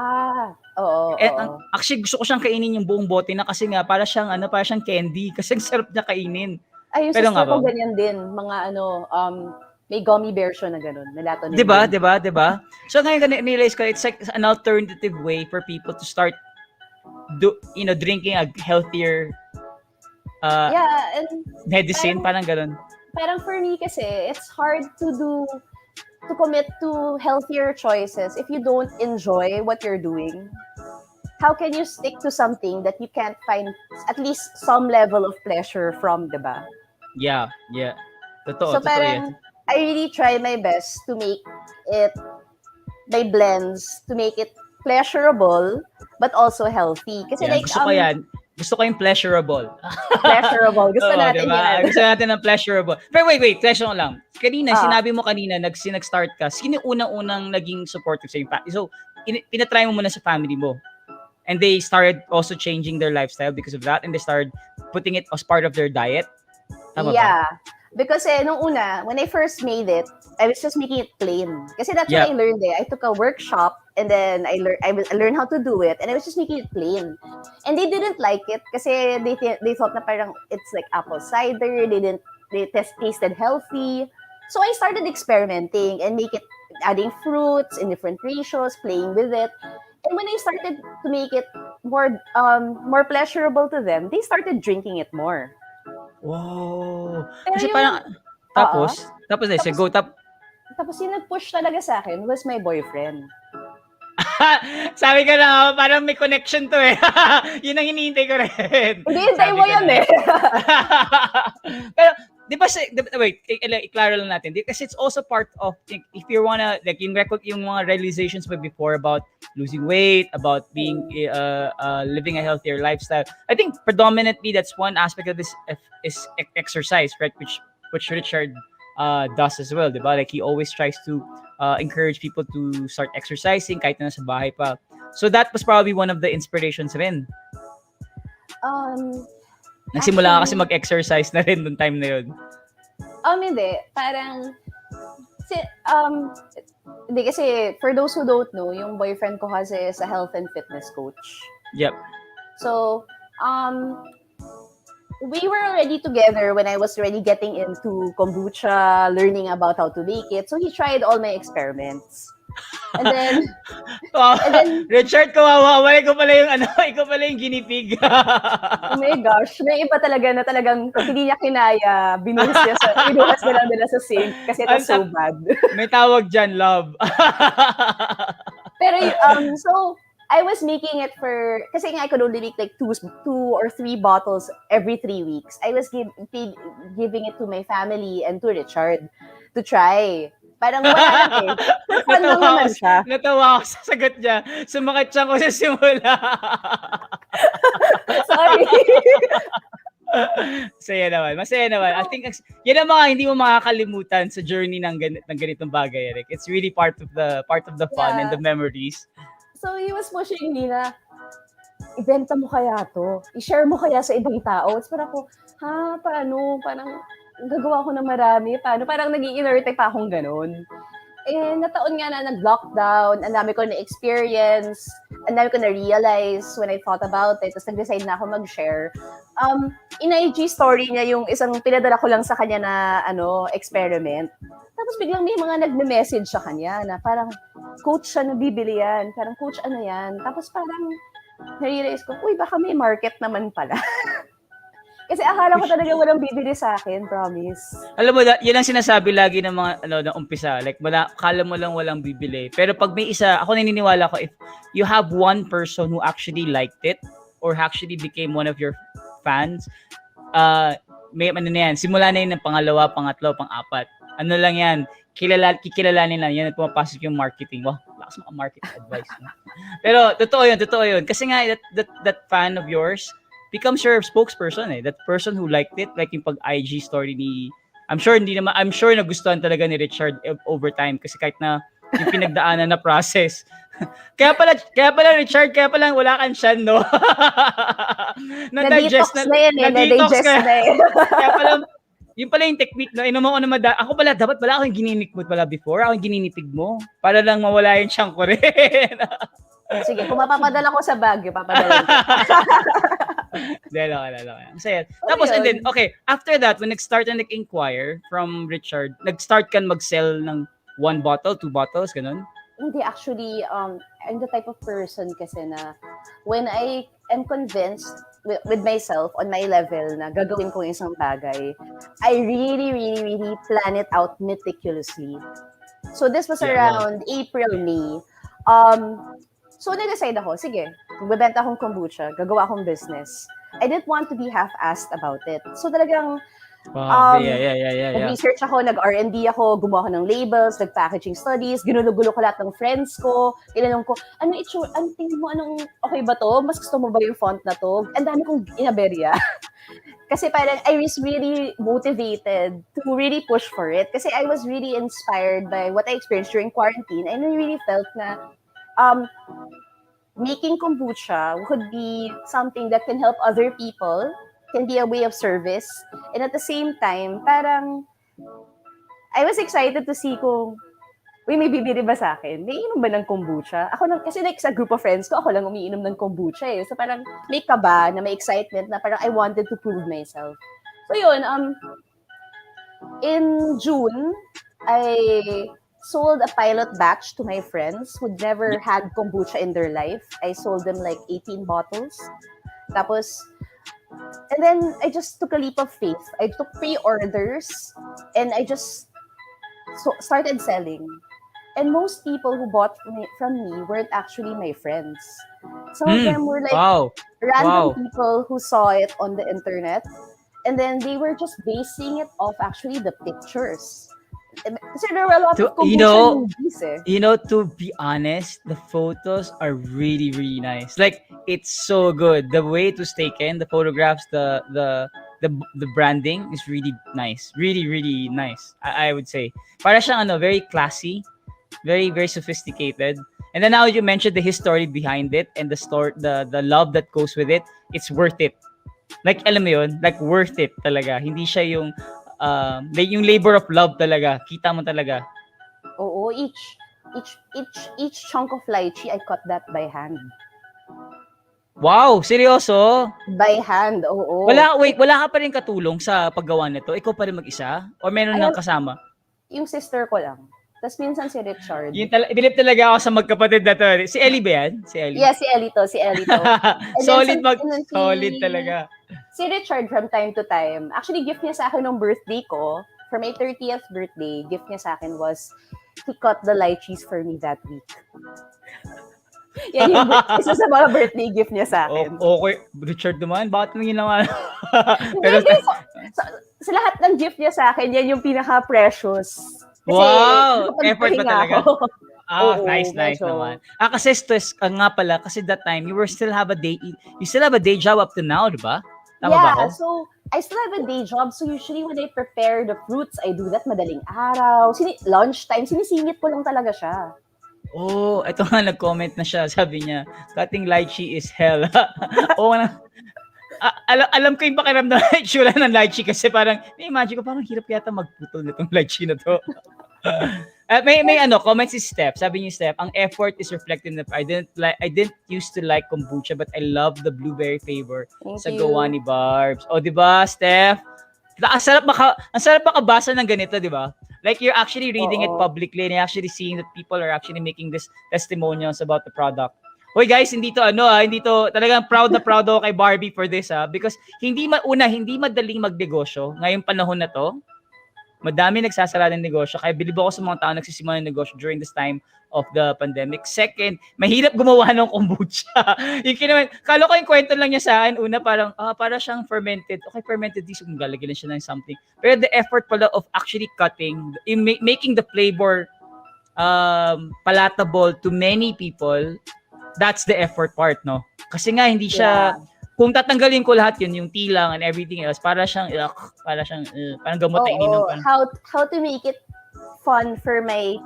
Oo. Actually gusto ko siyang kainin yung buong bote na kasi nga para siyang candy kasi ang sarap niya kainin. Ay, yung pero sister ko ganyan din, mga may gummy version na ganun, melatonin. 'Di ba? So ngayon realize ko it's like an alternative way for people to start drinking a healthier and medicine, parang ganun. Parang for me kasi, it's hard to commit to healthier choices if you don't enjoy what you're doing. How can you stick to something that you can't find at least some level of pleasure from, diba? Yeah. So parang, I really try my best to make it, my blends, to make it pleasurable, but also healthy. Kasi gusto ko yung pleasurable. Gusto natin yan. Gusto natin ng pleasurable. Pero wait, question ko lang. Sinabi mo kanina, nag-start ka. Sino unang-unang naging supportive sa iyo? So, pinatry mo muna sa family mo. And they started also changing their lifestyle because of that. And they started putting it as part of their diet. Tama ba? Because nung una, when I first made it, I was just making it plain. Kasi that's what I learned eh. I took a workshop and then I learned how to do it and I was just making it plain. And they didn't like it kasi they thought na parang it's like apple cider. They tasted healthy. So I started experimenting and adding fruits in different ratios, playing with it. And when I started to make it more pleasurable to them, they started drinking it more. Wow. Kasi parang, tapos yung nag-push talaga sa akin was my boyfriend. Sabi ko na, parang may connection to eh. Yun ang hinihintay ko rin. Hindi, hintay mo yun eh. Pero, di ba, wait, i-klaro lang natin. Kasi it's also part of, if you wanna, like, yung mga realizations mo before about losing weight, about being, living a healthier lifestyle. I think predominantly that's one aspect of this is exercise, right? Which Richard does as well, di ba? Like, he always tries to encourage people to start exercising kahit na nasa bahay pa. So that was probably one of the inspirations rin. Nagsimula ka kasi mag-exercise na rin noong time na yun. Hindi. Parang, hindi kasi, for those who don't know, yung boyfriend ko kasi is a health and fitness coach. Yep. So, we were already together when I was already getting into kombucha, learning about how to make it. So, he tried all my experiments. And then, Richard, kawawa. Ikaw pala yung guinea pig. Oh my gosh, may iba talaga na talagang hindi niya kinaya, binuhas na lang nila sa sink kasi it was so bad. May tawag dyan, love. Pero, so, I was making it kasi I could only make like 2 or 3 bottles every 3 weeks. I was giving it to my family and to Richard to try. Parang wala lang eh. Fun lang naman siya. Natawa ako sa sagot niya. Sumakit siya ko sa simula. Sorry. Masaya naman. I think yan ang mga hindi mo makakalimutan sa journey ng ganitong bagay, Eric. It's really part of the fun and the memories. So he was pushing me na ibenta mo kaya to? I-share mo kaya sa ibang tao? It's parang ako, paano? Parang gagawa ko na marami. Paano? Parang nag-i-inerte pa akong ganun. Eh, nataon nga na nag-lockdown, ang dami ko na-experience, ang dami ko na-realize when I thought about it, tapos nag-decide na ako mag-share. In-IG story niya yung isang pinadala ko lang sa kanya na experiment. Tapos biglang may mga nagme-message sa kanya na parang, coach siya na bibili yan. Parang, coach ano yan? Tapos parang, na-realize ko, uy, baka may market naman pala. Kasi akala ko talaga walang bibili sa akin, promise. Alam mo, yun ang sinasabi lagi ng mga na umpisa. Like, akala mo lang walang bibili. Pero pag may isa, ako naniniwala ko, if you have one person who actually liked it or actually became one of your fans, may ano na yan, simula na yun ng pangalawa, pangatlo, pang-apat. Ano lang yan, kikilalanin lang yan at pumapasok yung marketing. Wow, lakas mga marketing advice. Pero totoo yun. Kasi nga, that fan of yours becomes your spokesperson eh. That person who liked it, like yung pag-IG story ni, I'm sure nagustuhan talaga ni Richard over time kasi kahit na yung pinagdaanan na process. kaya pala Richard, wala kang siyan, no? Na-digest na yan. Kaya pala, yun pala yung technique, no? Inumo ko naman, ako pala, dapat pala ako yung gininikmot pala before, ako yung gininipig mo, para lang mawala yung siyang ko rin. Sige, kung mapapadala ko sa Baguio, papadala ko. Dala. Masaya. Tapos, and then, okay, after that, when nag-start and nag-inquire from Richard, nag-start kan mag-sell ng 1 bottle, 2 bottles, ganun? Hindi, actually, I'm the type of person kasi na when I am convinced with myself on my level na gagawin ko isang bagay, I really, really, really plan it out meticulously. So, this was around April, May. So, na-decide ako, sige, magbebenta akong kombucha, gagawa akong business. I didn't want to be half-assed about it. So, talagang, nag-research ako, nag-R&D ako, gumawa ako ng labels, nag-packaging studies, ginulo-gulo ko lahat ng friends ko, tinanong ko, tingin mo, okay ba to? Mas gusto mo ba yung font na to? Ang dami kong inaberya. Kasi parang, I was really motivated to really push for it. Kasi I was really inspired by what I experienced during quarantine, and I really felt na, making kombucha could be something that can help other people, can be a way of service, and at the same time, parang I was excited to see kung may bibili ba sa akin? May inom ba ng kombucha? Kasi like sa group of friends ko, ako lang umiinom ng kombucha eh. So parang may kaba na may excitement na parang I wanted to prove myself. So yun, in June, I sold a pilot batch to my friends who'd never had kombucha in their life. I sold them like 18 bottles. Tapos, and then I just took a leap of faith. I took pre-orders and I just started selling. And most people who bought from me weren't actually my friends. Some of them were like Wow. random Wow. people who saw it on the internet, and then they were just basing it off actually the pictures. Kasi there were a lot To, of kombucha newbies eh. to be honest, the photos are really, really nice. Like, it's so good. The way it was taken, the photographs, the branding is really nice. Really, really nice. I would say. Para siyang very classy, very, very sophisticated. And then now you mentioned the history behind it and the love that goes with it. It's worth it. Like, alam mo yun, like worth it talaga. Hindi siya yung labor of love talaga. Kita mo talaga. Oo, each chunk of lychee, I cut that by hand. Wow, seryoso? By hand, oo. Wala ka pa rin katulong sa paggawa nito? Ikaw pa rin mag-isa? O meron nang kasama? Yung sister ko lang. Tapos minsan si Richard. Bilip talaga ako sa magkapatid na to. Si Ellie ba yan? Si Ellie? Yeah, si Ellie to. Solid talaga. Si Richard from time to time. Actually, gift niya sa akin ng birthday ko. For my 30th birthday, gift niya sa akin was he cut the lychees for me that week. Yan yung isa sa mga birthday gift niya sa akin. Okay. Richard naman, bakit mo ginawa? Pero sa lahat ng gift niya sa akin, yan yung pinaka-precious. Kasi, wow! Effort pa talaga. Oo, nice naman. Kasi stress nga pala, kasi that time, you still have a day job up to now, di ba? Tama ba ako? So, I still have a day job. So, usually when I prepare the fruits, I do that madaling araw. Lunchtime, sinisingit ko lang talaga siya. Oh, ito nga, nag-comment na siya. Sabi niya, cutting lychee is hell. Oo na. Alam ko yung pakiramdam na itsura ng lychee kasi parang, imagine ko, parang hirap yata magputol nitong lychee na to. May comment si Steph. Sabi niya, Steph, ang effort is reflected in the I didn't used to like kombucha but I love the blueberry flavor sa gawa ni Barbs. O, di ba, Steph? Ang sarap makabasa ng ganito, di ba? Like, you're actually reading it publicly and you're actually seeing that people are actually making this testimonials about the product. Hoy guys, hindi to talagang proud ako kay Barbie for this because hindi madaling magnegosyo ngayong panahon na to. Madami nagsasara ng negosyo. Kaya bilib ako sa mga tao nagsisimula ng negosyo during this time of the pandemic. Second, mahirap gumawa ng kombucha. Kala ko yung kwento lang niya sa akin. Una, para siyang fermented. Okay, fermented this, kung lalagyan siya ng something. Pero the effort pala of actually cutting, making the flavor palatable to many people, that's the effort part, no? Kasi nga, hindi siya... Yeah. Kung tatanggalin ko lahat yun, yung tilang and everything else, parang parang gamot na ininom. How to make it fun for my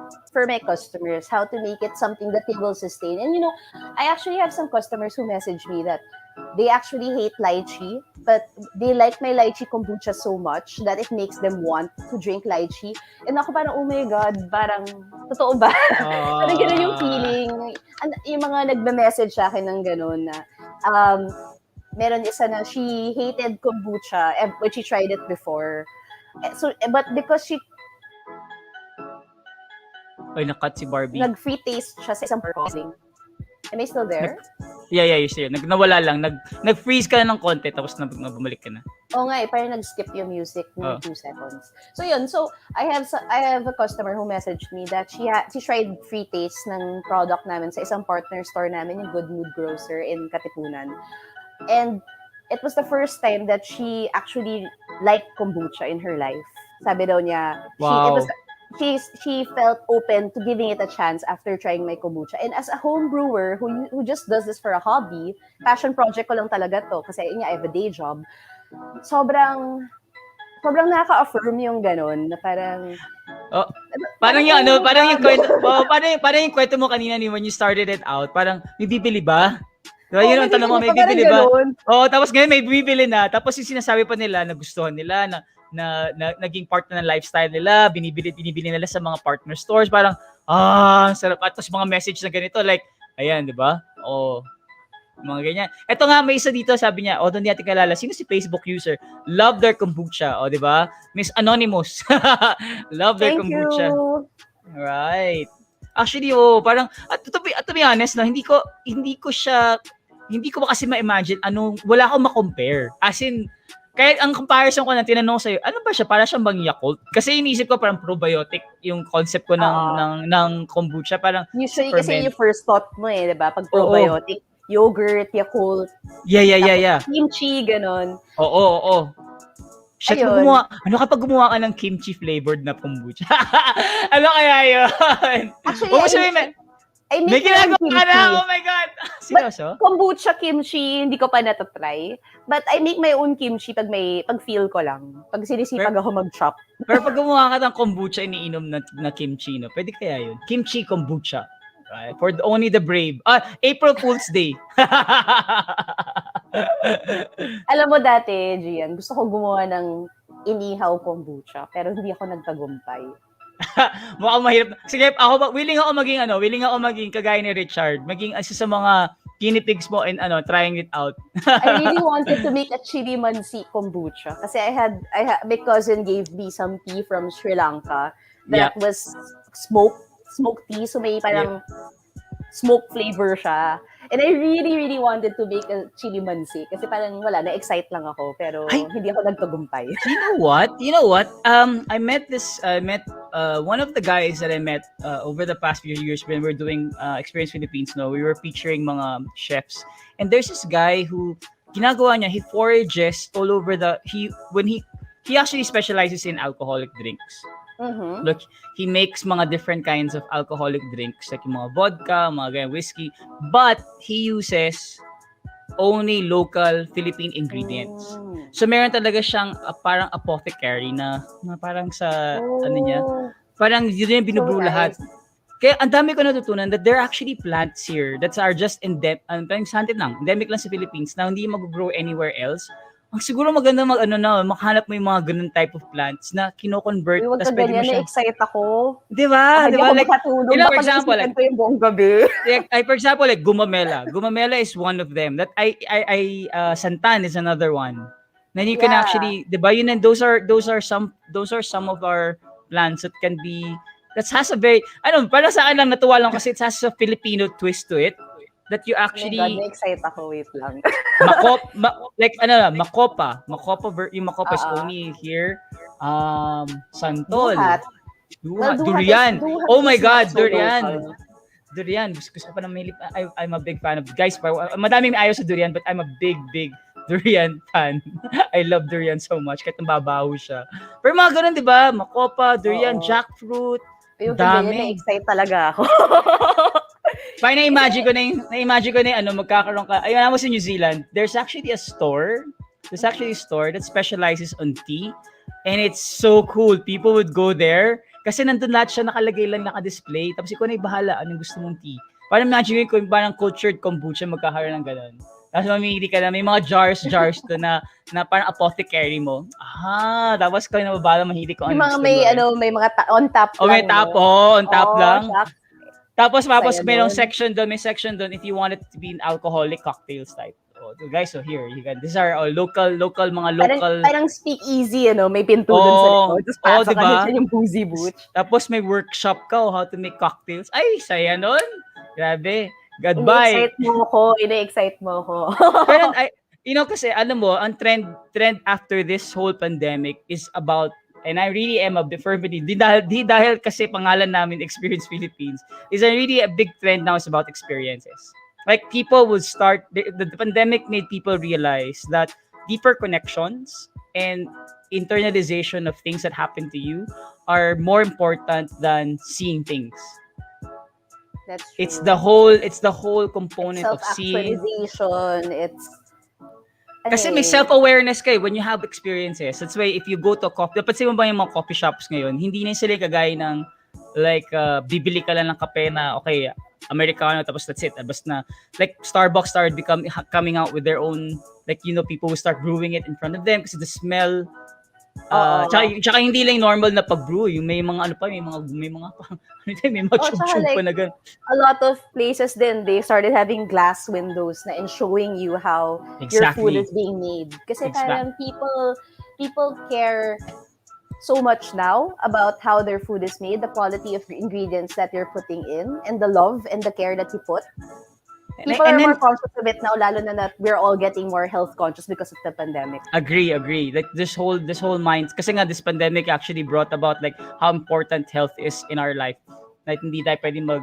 customers, how to make it something that they will sustain. And I actually have some customers who message me that they actually hate lychee, but they like my lychee kombucha so much that it makes them want to drink lychee. And ako parang, oh my God, parang, totoo ba? Parang gano'n yung feeling. Yung mga nagme-message sa akin ng gano'n na, meron isa na she hated kombucha but she tried it before. So, but because she nakat si Barbie. Nag-free taste siya sa isang processing. Am I still there? Yeah, you're still. Nawala lang. Nag-freeze ka na ng konti tapos bumalik ka na. Oo nga, parang nag-skip yung music ng 2 seconds. So yun, I have a customer who messaged me that she tried free taste ng product namin sa isang partner store namin, yung Good Mood Grocer in Katipunan. And it was the first time that she actually liked kombucha in her life. Sabi daw niya, wow. she felt open to giving it a chance after trying my kombucha. And as a home brewer who just does this for a hobby, passion project ko lang talaga to kasi I have a day job. Sobrang nakaka-affirm yung ganun na parang parang yung kwento mo kanina ni when you started it out, parang may bibili ba? Diba, yun ang tanong mo, may bibili ba? Tapos ngayon may bibili na. Tapos yung sinasabi pa nila, nagustuhan nila, na naging part na ng lifestyle nila, binibili nila sa mga partner stores. Parang, sarap. At tapos mga message na ganito, like, ayan, di ba? Mga ganyan. Ito nga, may isa dito, sabi niya, doon natin kalala, sino si Facebook user? Love their kombucha. Di ba? Miss Anonymous. Love their kombucha. Right. Actually, parang, to be honest, no, hindi ko kasi ma-imagine wala akong ma-compare. As in, Kaya ang comparison ko na tinanong sa'yo, ano ba siya? Para siyang bang Yakult? Kasi iniisip ko parang probiotic yung concept ko ng kombucha. Parang Usually kasi ferment. yung first thought mo di ba? Pag Oo. probiotic, yogurt, Yakult, Yeah. kimchi, ganon. Oo. Shit, Ayun. ano kapag gumawa ka ng kimchi flavored na kombucha? Ano kaya yun? Actually, I May make my own ginagawa ka na! kimchi. Oh my God! Seryoso? Kombucha kimchi, hindi ko pa natatry. But I make my own kimchi pag feel ko lang. Pag sinisipag ako mag-chop. Pero pag gumawa ka ng kombucha, iniinom na kimchi, no? Pwede kaya yun? Kimchi kombucha. Right? For only the brave. April Fool's Day. Alam mo dati, Gian, gusto ko gumawa ng inihaw kombucha, pero hindi ako nagtagumpay. Mukhang mahirap. Sige, willing ako maging kagaya ni Richard. Maging isa sa mga guinea pigs mo and trying it out. I really wanted to make a chili mansi kombucha kasi my cousin gave me some tea from Sri Lanka that was smoked tea, so may parang smoke flavor siya. And I really, really wanted to make a chili mansi kasi parang na-excite lang ako pero hindi ako nagtagumpay. You know what? I met one of the guys that I met over the past few years when we're doing Experience Philippines. We were featuring mga chefs, and there's this guy who ginagawa niya, he forages all over he actually specializes in alcoholic drinks. Mm-hmm. Look, he makes mga different kinds of alcoholic drinks like yung mga vodka, mga ganyan whiskey, but he uses only local Philippine ingredients. So meron talaga siyang parang apothecary na parang sa parang yun yung binubrew lahat. Kaya ang dami ko natutunan that there are actually plants here that are just endemic lang sa Philippines na hindi mag-grow anywhere else. Ang siguro maganda makahanap mo yung mga ganun type of plants na kino-convert. Tapos pwede mo siya. Na-excite ako. Diba? Like, for example, ko yung buong gabi. For example, like gumamela. Gumamela is one of them. That santan is another one. Then you can actually, diba? Yun, and those are some of our plants that can be, that has a very, para sa akin lang natuwa lang kasi it has a Filipino twist to it. That you actually... Oh my God, na-excite ako. Wait lang. Makopa. Yung makopa is only here. Santol. Durian. Oh my God, durian. Durian. Gusto ko pa na may I'm a big fan of... Guys, madaming ayaw sa durian, but I'm a big durian fan. I love durian so much. Kahit nababaho siya. Pero mga ganun, di ba? Makopa, durian, jackfruit. Dami. Na-excite talaga ako. Parang na-imagine ko na magkakaroon ka. Ayun mo sa New Zealand, there's actually a store that specializes on tea, and it's so cool. People would go there kasi nandun lahat siya nakalagay lang naka-display. Tapos ikaw na ibahala anong gusto mong tea. Parang imagine ko yung parang Cultur'd Kombucha magkakaroon ng ganun. Tapos mamili ka na, may mga jars to na parang apothecary mo. Tapos ko na babala mahilig ko. Yung mga may mga on tap lang. May tap, on tap lang. Shock. Tapos may section doon if you want it to be an alcoholic cocktails type. So guys, here you can. These are local mga local. Parang speak easy, may pinto doon sa likod. Tapos pasok ka dyan yung boozy booth. Tapos may workshop ka how to make cocktails. Ay, saya nun. Grabe. Goodbye. Ina-excite mo ako. Pero kasi alam mo, ang trend after this whole pandemic is about, and I really am a ferment. Dahil kasi pangalan namin Experience Philippines, is really a big trend now is about experiences. Like people will start, the pandemic made people realize that deeper connections and internalization of things that happen to you are more important than seeing things. That's true. It's the whole component of seeing. Self-actualization. Kasi may self-awareness kayo when you have experiences. That's why if you go to coffee, napansin mo ba yung mga coffee shops ngayon, hindi na sila kagaya ng like bibili ka lang ng kape na okay, Americano tapos that's it. Tapos na like Starbucks started coming out with their own, like people will start brewing it in front of them kasi the smell. Tsaka hindi lang normal na pag-brew, yung may mga may mga tube pa na ganun. A lot of places then they started having glass windows na and showing you how your food is being made. Kasi parang people care so much now about how their food is made, the quality of ingredients that you're putting in, and the love and the care that you put. People And are then, more conscious of it now, lalo na that we're all getting more health conscious because of the pandemic. agree. Like this whole mind, kasi nga this pandemic actually brought about like how important health is in our life. Like hindi tayo pwedeng mag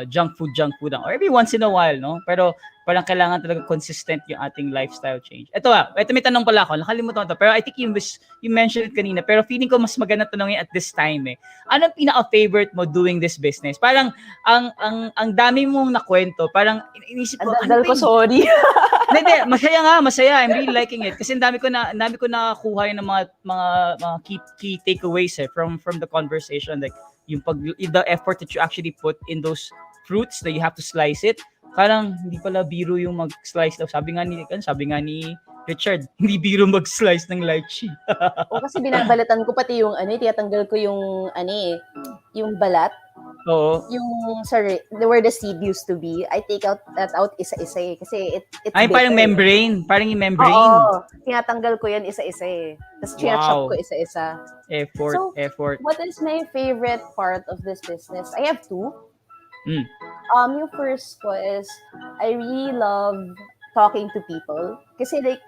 junk food lang. Or every once in a while, no? Pero parang kailangan talaga consistent yung ating lifestyle change. Ito may tanong pala ako. Nakalimutan ko to. Pero I think you mentioned it kanina. Pero feeling ko mas maganda tanongin at this time eh. Anong pinaka-favorite mo doing this business? Parang ang dami mong nakwento. Parang inisip ko, Ang daldal ko, sorry. Hindi, masaya. I'm really liking it kasi ang dami ko nakakuha ng mga key takeaways from the conversation, like the effort that you actually put in those fruits that you have to slice it. Parang hindi pala biro yung mag-slice daw. Sabi nga ni Richard, hindi biro mag-slice ng lychee. O kasi binabalatan ko pati yung tinatanggal ko yung balat. Oo. Yung where the seed used to be, I take that out isa-isa eh. Kasi it's Ay, parang membrane. Parang yung membrane. Oo. Tinatanggal ko yan isa-isa eh. Tapos chop ko isa-isa. Effort. What is my favorite part of this business? I have two. Yung first ko is, I really love talking to people. Kasi like,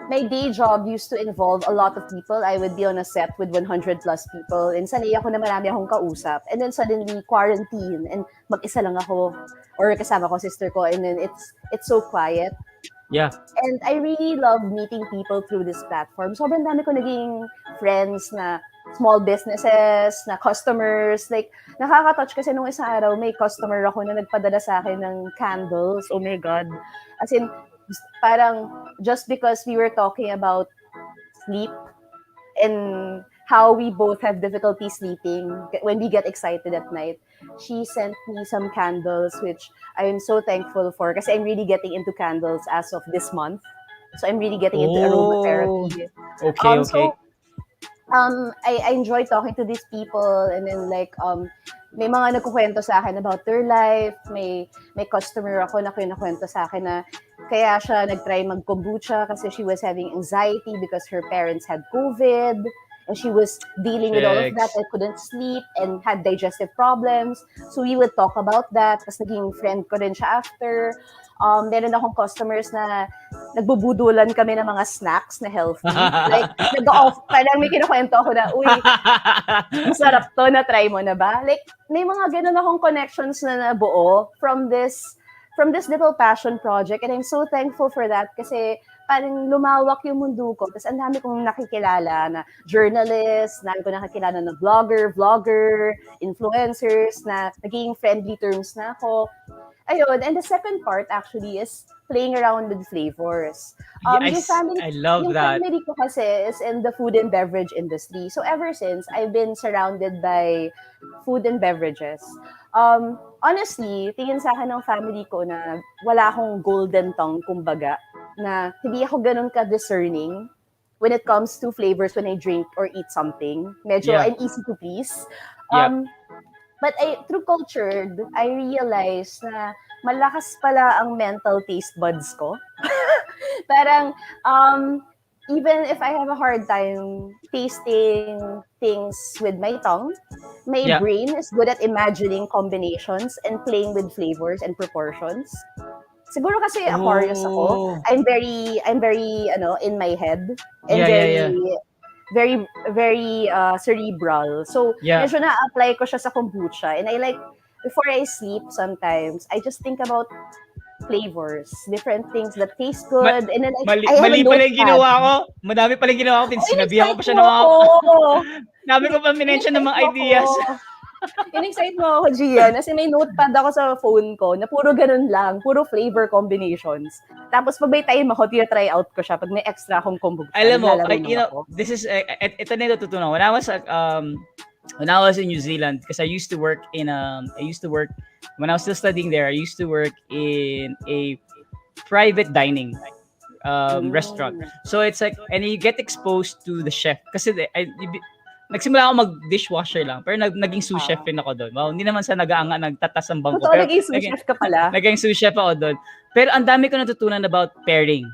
my day job used to involve a lot of people. I would be on a set with 100 plus people. And sanay ako na marami akong kausap. And then suddenly, quarantine. And mag-isa lang ako. Or kasama ko sister ko. And then it's so quiet. Yeah. And I really love meeting people through this platform. Sobrang dami ko naging friends na small businesses, na customers. Like, nakaka-touch kasi nung isang araw, may customer ako na nagpadala sa akin ng candles. Oh my God. As in, parang just because we were talking about sleep and how we both have difficulty sleeping when we get excited at night, she sent me some candles, which I am so thankful for kasi I'm really getting into candles as of this month. So I'm really getting into aromatherapy. Okay. So, I enjoy talking to these people, and then like may mga nagkukwento sa akin about their life. May customer ako na kinukwento sa akin na kaya siya nag-try mag-kombucha kasi she was having anxiety because her parents had COVID and she was dealing with all of that and couldn't sleep and had digestive problems. So we would talk about that. Tapos naging friend ko rin siya after. Meron akong customers na nagbubudulan kami ng mga snacks na healthy. Like, parang may kinukwento ako na, uy, masarap to, na-try mo na ba? Like, may mga ganun akong connections na nabuo from this little passion project. And I'm so thankful for that kasi parang lumawak yung mundo ko. Tapos ang dami kong nakikilala na journalists, dami ko nakikilala na vlogger, influencers, na naging friendly terms na ako. Ayun, and the second part actually is playing around with flavors. I love that. Yung family ko kasi is in the food and beverage industry. So ever since, I've been surrounded by food and beverages. Honestly, tingin sa akin ng family ko na wala akong golden tongue, kumbaga, na hindi ako ganun ka-discerning when it comes to flavors when I drink or eat something. Medyo I'm easy to please. But through Cultur'd, I realized na malakas pala ang mental taste buds ko. Parang, even if I have a hard time tasting things with my tongue, my brain is good at imagining combinations and playing with flavors and proportions. Siguro kasi Aquarius ako. I'm very in my head and very cerebral. So, medyo na-apply ko siya sa kombucha. And I like, before I sleep sometimes, I just think about flavors, different things that taste good. And then mali pala yung ginawa ko. Madami pala yung ginawa ko. Sinabihan ko pa siya ng mga... Dami ko pa minention ng mga ideas. In-excite mo ako, Gian. Kasi may notepad ako sa phone ko na puro ganun lang. Puro flavor combinations. Tapos pag may time ako, try out ko siya. Pag may extra akong kombucha. Alam mo, this is, ito na natutunan. When I was in New Zealand, because I used to work when I was still studying there, I used to work in a private dining restaurant. So it's like, and you get exposed to the chef. Kasi nagsimula ako mag-dishwasher lang, pero naging sous chef rin ako doon. Wow, hindi naman sa nagtatas ang bangko. Totoo, naging sous chef ka pala. Naging sous chef ako doon. Pero ang dami ko natutunan about pairing.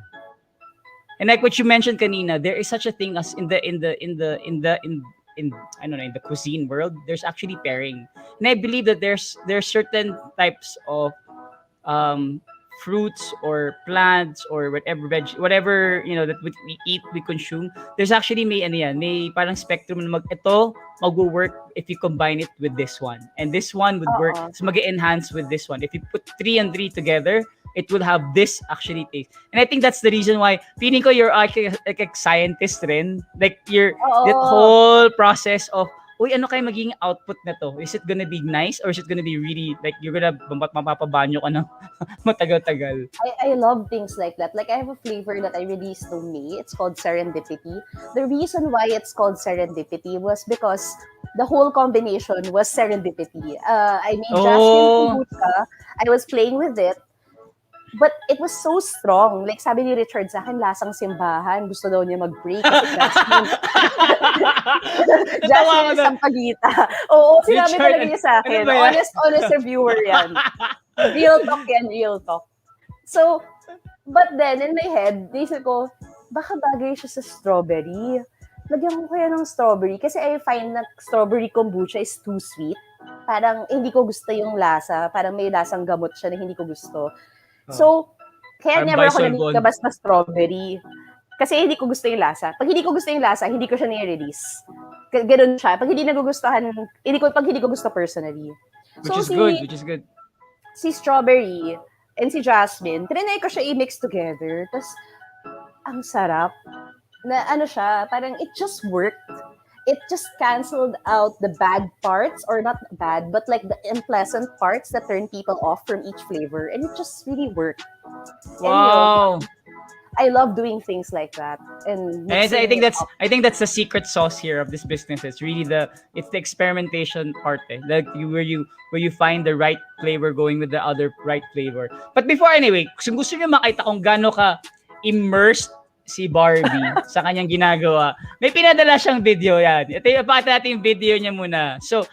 And like what you mentioned kanina, there is such a thing as in I don't know, in the cuisine world, there's actually pairing. And I believe that there's certain types of um fruits or plants or whatever that we eat, we consume. There's actually may parang spectrum na ito mag-work if you combine it with this one, and this one would work, Oo. so mag-enhance with this one. If you put three and three together, it will have this actually taste. And I think that's the reason why feeling ko you're actually like a scientist rin, like that Oo. whole process of uy, ano kaya magiging output na to? Is it gonna be nice or is it gonna be really like you're gonna mapapabanyo ka ng matagal-tagal? I love things like that. Like I have a flavor that I released to May. It's called Serendipity. The reason why it's called Serendipity was because the whole combination was serendipity. I made Jasmine Oh, kombucha. I was playing with it. But it was so strong. Like sabi ni Richard sa akin, lasang simbahan. Gusto daw niya mag-break kasi Jasmine. natawa ko Jasmine is doon. sampagita. Oo, sinabi Richard, talaga niya sa ano akin. ba yan? Honest reviewer yan. Real talk yan, real talk. So, but then, in my head, naisip ko, baka bagay siya sa strawberry. Lagyan ko kaya ng strawberry. Kasi I find na strawberry kombucha is too sweet. Parang hindi ko gusto yung lasa. Parang may lasang gamot siya na hindi ko gusto. So, kaya Parang never ako Bison Bond. namimigabas na strawberry. Kasi hindi ko gusto yung lasa. Pag hindi ko gusto yung lasa, hindi ko siya nire-release. Ganun siya. Pag hindi ko gusto personally. Which is good. Si Strawberry and si Jasmine, trinay ko siya i-mix together. Tapos, ang sarap. Na ano siya, parang it just worked. It just canceled out the bad parts, or not bad, but like the unpleasant parts that turn people off from each flavor. And it just really worked. Wow. And, I love doing things like that. And I think mixing it up. that's the secret sauce here of this business. It's really the experimentation part, like where you find the right flavor going with the other right flavor. But before anyway, kung gusto niyo makita kung gaano ka immersed si Barbie sa kanyang ginagawa, may pinadala siyang video yan. Ito yung pakita natin yung video niya muna. So,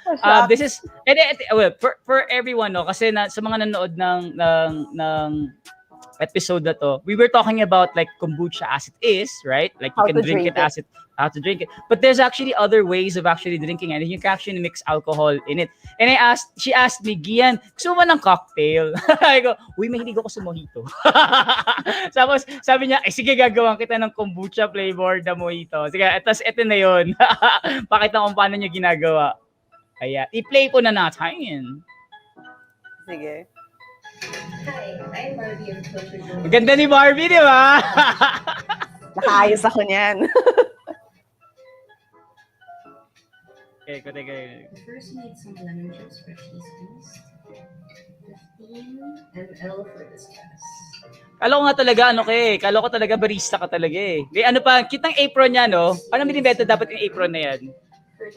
this is well, for everyone, no, kasi sa mga nanood ng episode na to, we were talking about like kombucha as it is, right? Like you can drink it as it, how to drink it. But there's actually other ways of actually drinking it, and you can actually mix alcohol in it. And she asked me, Gian, gusto mo ng cocktail? I go, uy, mahilig ako sa mojito. Tapos sabi niya, sige, gagawan kita ng kombucha flavor na mojito. Sige, tapos eto na yun. Pakita kung paano niya ginagawa. Kaya, i-play po na natin. Sige. Hi, I'm Barbie of Cultur'd Kombucha. Maganda ni Barbie, di ba? Nakaayos ako niyan. Okay. First, you need some lemon juice freshly squeezed. 15 ml for this glass. Kala ko nga talaga, kala ko talaga barista ka talaga eh. May ano pa, kitang apron niya, no? Paano binibenta dapat yung apron na yan?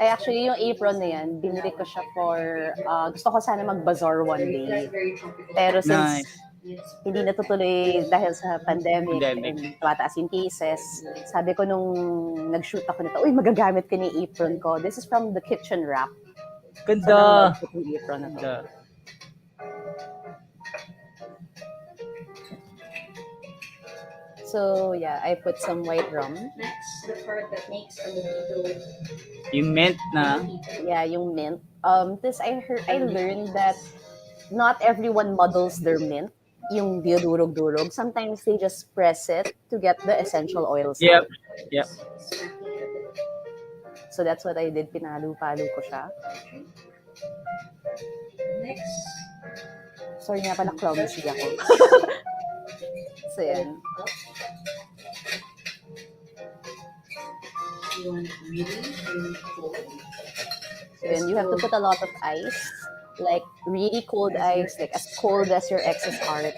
Ay, actually, yung apron na yan, binili ko siya for, gusto ko sana mag-bazaar one day. Pero since hindi natutuloy dahil sa pandemic and tumataas yung cases, sabi ko nung nag-shoot ako nito, uy, magagamit ko ni apron ko. This is from the kitchen wrap. Ganda. So, yung apron na to. Ganda. So, yeah, I put some white rum. Next, the part that makes a mojito. Yung mint na. Yeah, yung mint. This I learned that not everyone muddles their mint. Yung dinudurog-durog. Sometimes they just press it to get the essential oils out. Yep. So that's what I did. Pinalo-palo ko siya. Next, Sorry nga pala, clumsy ako. So, yan. you want really cold. So, yan. You have to put a lot of ice. Like, really cold ice. Like, as cold as your ex's heart.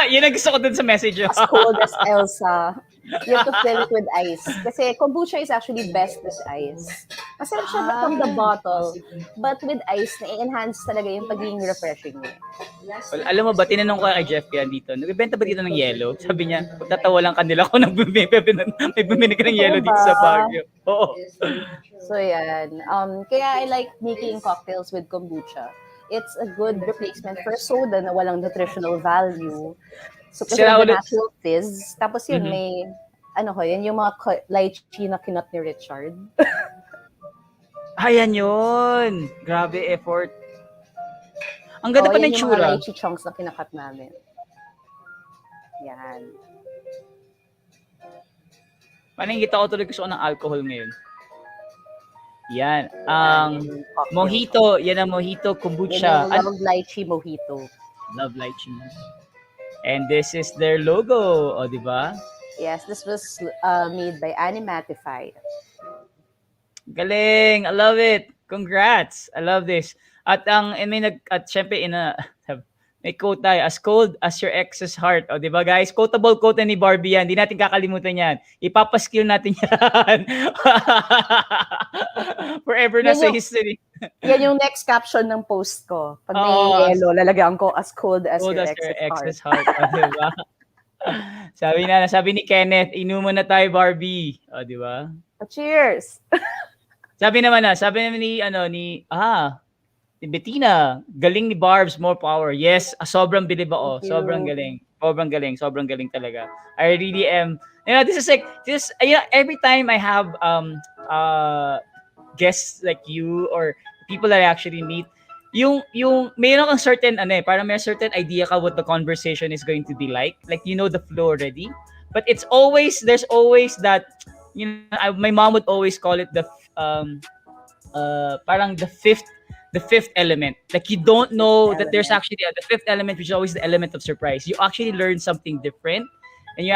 Yun ang gusto ko dun sa message. As cold as Elsa. You have to fill it with ice. Kasi kombucha is actually best with ice. Masarap siya from the bottle. But with ice, na-enhance talaga yung pagiging refreshing niya. Well, alam mo ba, tinanong ko kay Jeff yan dito, nagbibenta ba dito ng yelo? Sabi niya, tatawa lang kanila kung may bumili ka ng yelo dito sa Baguio. Oo. So, yan. Kaya I like making cocktails with kombucha. It's a good replacement for soda na walang nutritional value. So, kasi the natural fizz. Tapos yun, may, yan yung mga lychee na kinut ni Richard. Ayan yun. Grabe effort. Ang ganda pa yan ng yung mga tsura. lychee chunks na kinakat namin. Yan. Maningita ko tuloy gusto ko ng alcohol ngayon. Yan. Yan, Ang yung cocktail. mojito. Yan ang mojito Yan kombucha. yung love lychee mojito. Love lychee. And this is their logo. O, di ba? Yes, this was made by Animatify. Galing. I love it. Congrats. I love this. At syempre may quote tayo, as cold as your ex's heart. O, di ba guys? Quotable quote ni Barbie yan. Hindi natin kakalimutan yan. Ipapaskill natin yan. Forever na sa history. Yan yung next caption ng post ko. Pag may yellow, lalagyan ko as cold as your ex's heart. O, di ba? Sabi ni Kenneth, inuman na tayo, Barbie. O, di ba? Cheers! Sabi naman ni Bettina, galing ni Barbs, more power. Yes, sobrang bilib ako. Sobrang galing. Sobrang galing talaga. I really am. This is every time I have guests like you or people that I actually meet, yung mayroon kang certain parang may certain idea ka what the conversation is going to be like you know the flow already. But there's always that, my mom would always call it the parang the fifth element. Like, you don't know that there's actually the fifth element, which is always the element of surprise. You actually learn something different, and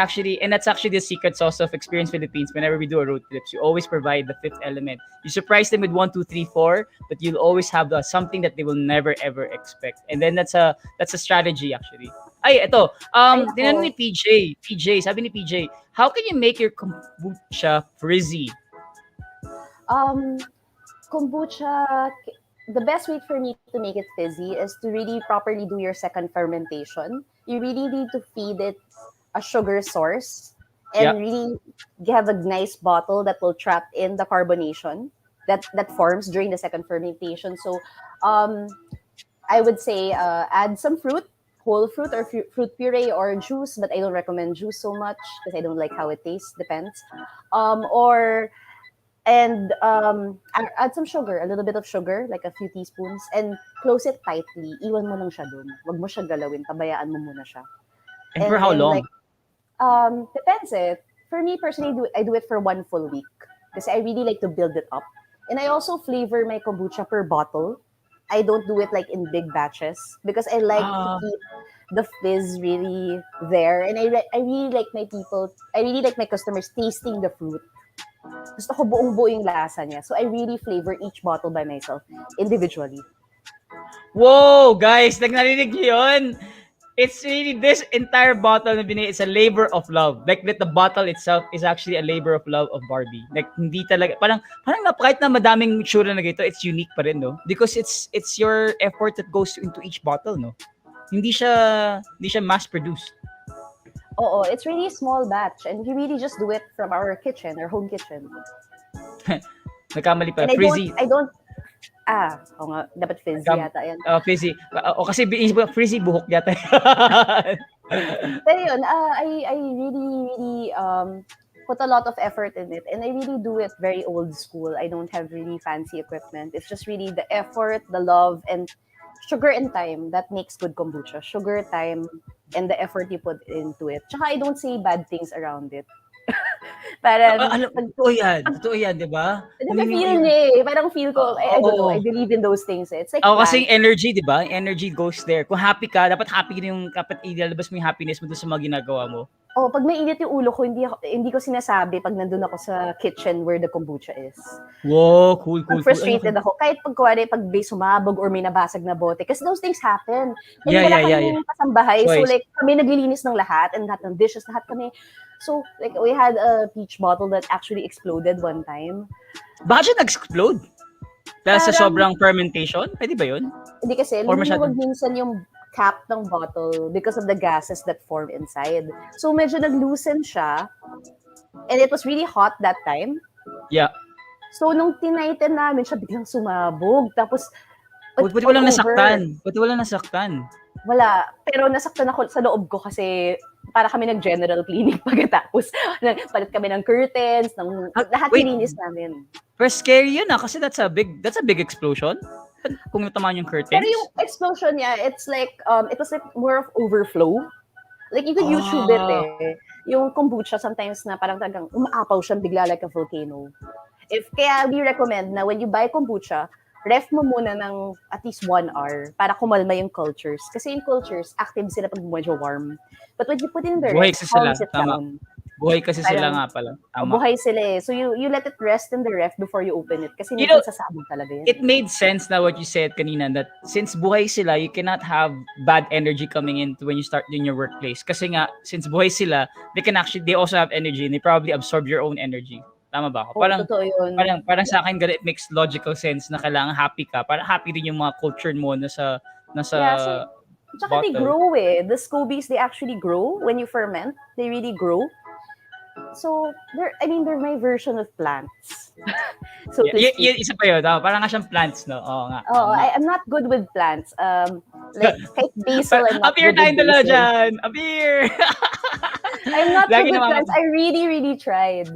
that's actually the secret sauce of Experience Philippines. Whenever we do a road trips, you always provide the fifth element. You surprise them with 1, 2, 3, 4, but you'll always have something that they will never ever expect. And then that's a strategy actually. Ay, ito. Tinanong ni PJ, sabi ni PJ, how can you make your kombucha frizzy? Kombucha, the best way for me to make it fizzy is to really properly do your second fermentation. You really need to feed it a sugar source and really have a nice bottle that will trap in the carbonation that forms during the second fermentation. So I would say add some fruit, whole fruit or fruit puree or juice, but I don't recommend juice so much because I don't like how it tastes, depends. Add some sugar, a little bit of sugar, like a few teaspoons, and close it tightly. Iwan mo lang siya dun. Wag mo siya galawin. Pabayaan mo muna siya. And for how long? Depends it. For me personally, I do it for 1 full week because I really like to build it up. And I also flavor my kombucha per bottle. I don't do it like in big batches because I like to keep the fizz really there. And I really like my customers tasting the fruit. Gusto ko buong-buo yung lasa niya. So I really flavor each bottle by myself individually. Whoa, guys! Narinig niyo yun? It's really, this entire bottle na binigay is a labor of love. Like, the bottle itself is actually a labor of love of Barbie. Like, hindi talaga, parang kahit na madaming tsura na gito, it's unique pa rin, no? Because it's your effort that goes into each bottle, no? Hindi siya mass-produced. Oo, it's really a small batch and we really just do it from our kitchen, our home kitchen. Nagkamali pa. Frizzy. Oo nga, dapat fizzy yata yan. Frizzy. Kasi frizzy buhok yata. Pero yun, I really put a lot of effort in it and I really do it very old school. I don't have really fancy equipment. It's just really the effort, the love, and sugar and time that makes good kombucha. Sugar, time, and the effort you put into it. Tsaka I don't say bad things around it. Totoo yan, di ba? Feel niya eh. Parang feel ko, I don't know, I believe in those things. It's like kasi energy, di ba? Energy goes there. Kung happy ka, dapat ilalabas mo yung happiness mo doon sa mga ginagawa mo. Pag mainit yung ulo ko, hindi ko sinasabi pag nandun ako sa kitchen where the kombucha is. Wow, cool. Frustrated ako. Kahit pag base sumabog or may nabasag na bote. Kasi those things happen. And wala kaming kasambahay. So like, kami naglilinis ng lahat and lahat ng dishes, lahat kami. So like, we had a peach bottle that actually exploded one time. Bakit siya nag-explode? Dahil sa sobrang fermentation? Pwede ba yun? Hindi kasi, lumuwag minsan yung cap ng bottle because of the gases that form inside. So medyo nag-loosen siya. And it was really hot that time. Yeah. So nung tinighten namin siya, biglang sumabog. Tapos, Buti walang nasaktan. Wala. Pero nasaktan ako sa loob ko kasi para kami nag-general cleaning pagkatapos. Palit kami ng curtains, lahat Wait, nilinis namin. pero scary yun kasi that's a big explosion. Kung natamaan yung Pero curtains. yung explosion niya, it's like, it was like more of overflow. Like, you could YouTube it eh. Yung kombucha, sometimes na parang talagang umaapaw siya bigla like a volcano. Kaya we recommend na when you buy kombucha, ref mo muna ng at least 1 hour para kumalma yung cultures. Kasi yung cultures, active sila pag medyo warm. But when you put in the Buhay ref, kasi sila, calms it tama. down. Buhay kasi sila Parang, nga pala. Tama. buhay sila eh. So you let it rest in the ref before you open it. Kasi You minsan know, sasabog talaga yan. it made sense na what you said kanina that since buhay sila, you cannot have bad energy coming in when you start in your workplace. Kasi nga, since buhay sila, they also have energy and they probably absorb your own energy. Tama ba ako? Totoo yun. Parang sa akin, it makes logical sense na kailangan happy ka. Para happy din yung mga culture mo na sa Yeah, tsaka they bottle. grow eh. The SCOBYs, they actually grow when you ferment. They really grow. So, they're my version of plants. So to speak. Isa pa yun. Parang nga siyang plants, no? Oo nga. I'm not good with plants. Like, kahit basil, I'm not Appear good with tayong dalawa basil. dyan! Appear! I'm not Lagi good with naman- plants. I really, really tried.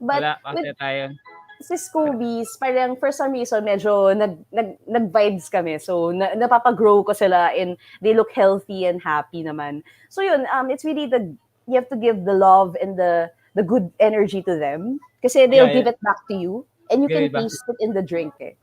But Wala, kasi tayo. si SCOBYs, parang for some reason, medyo nag-vibes kami. So, napapagrow ko sila and they look healthy and happy naman. So yun, it's really you have to give the love and the good energy to them. Kasi they'll give it back to you. And you Give can it back. taste it in the drink eh.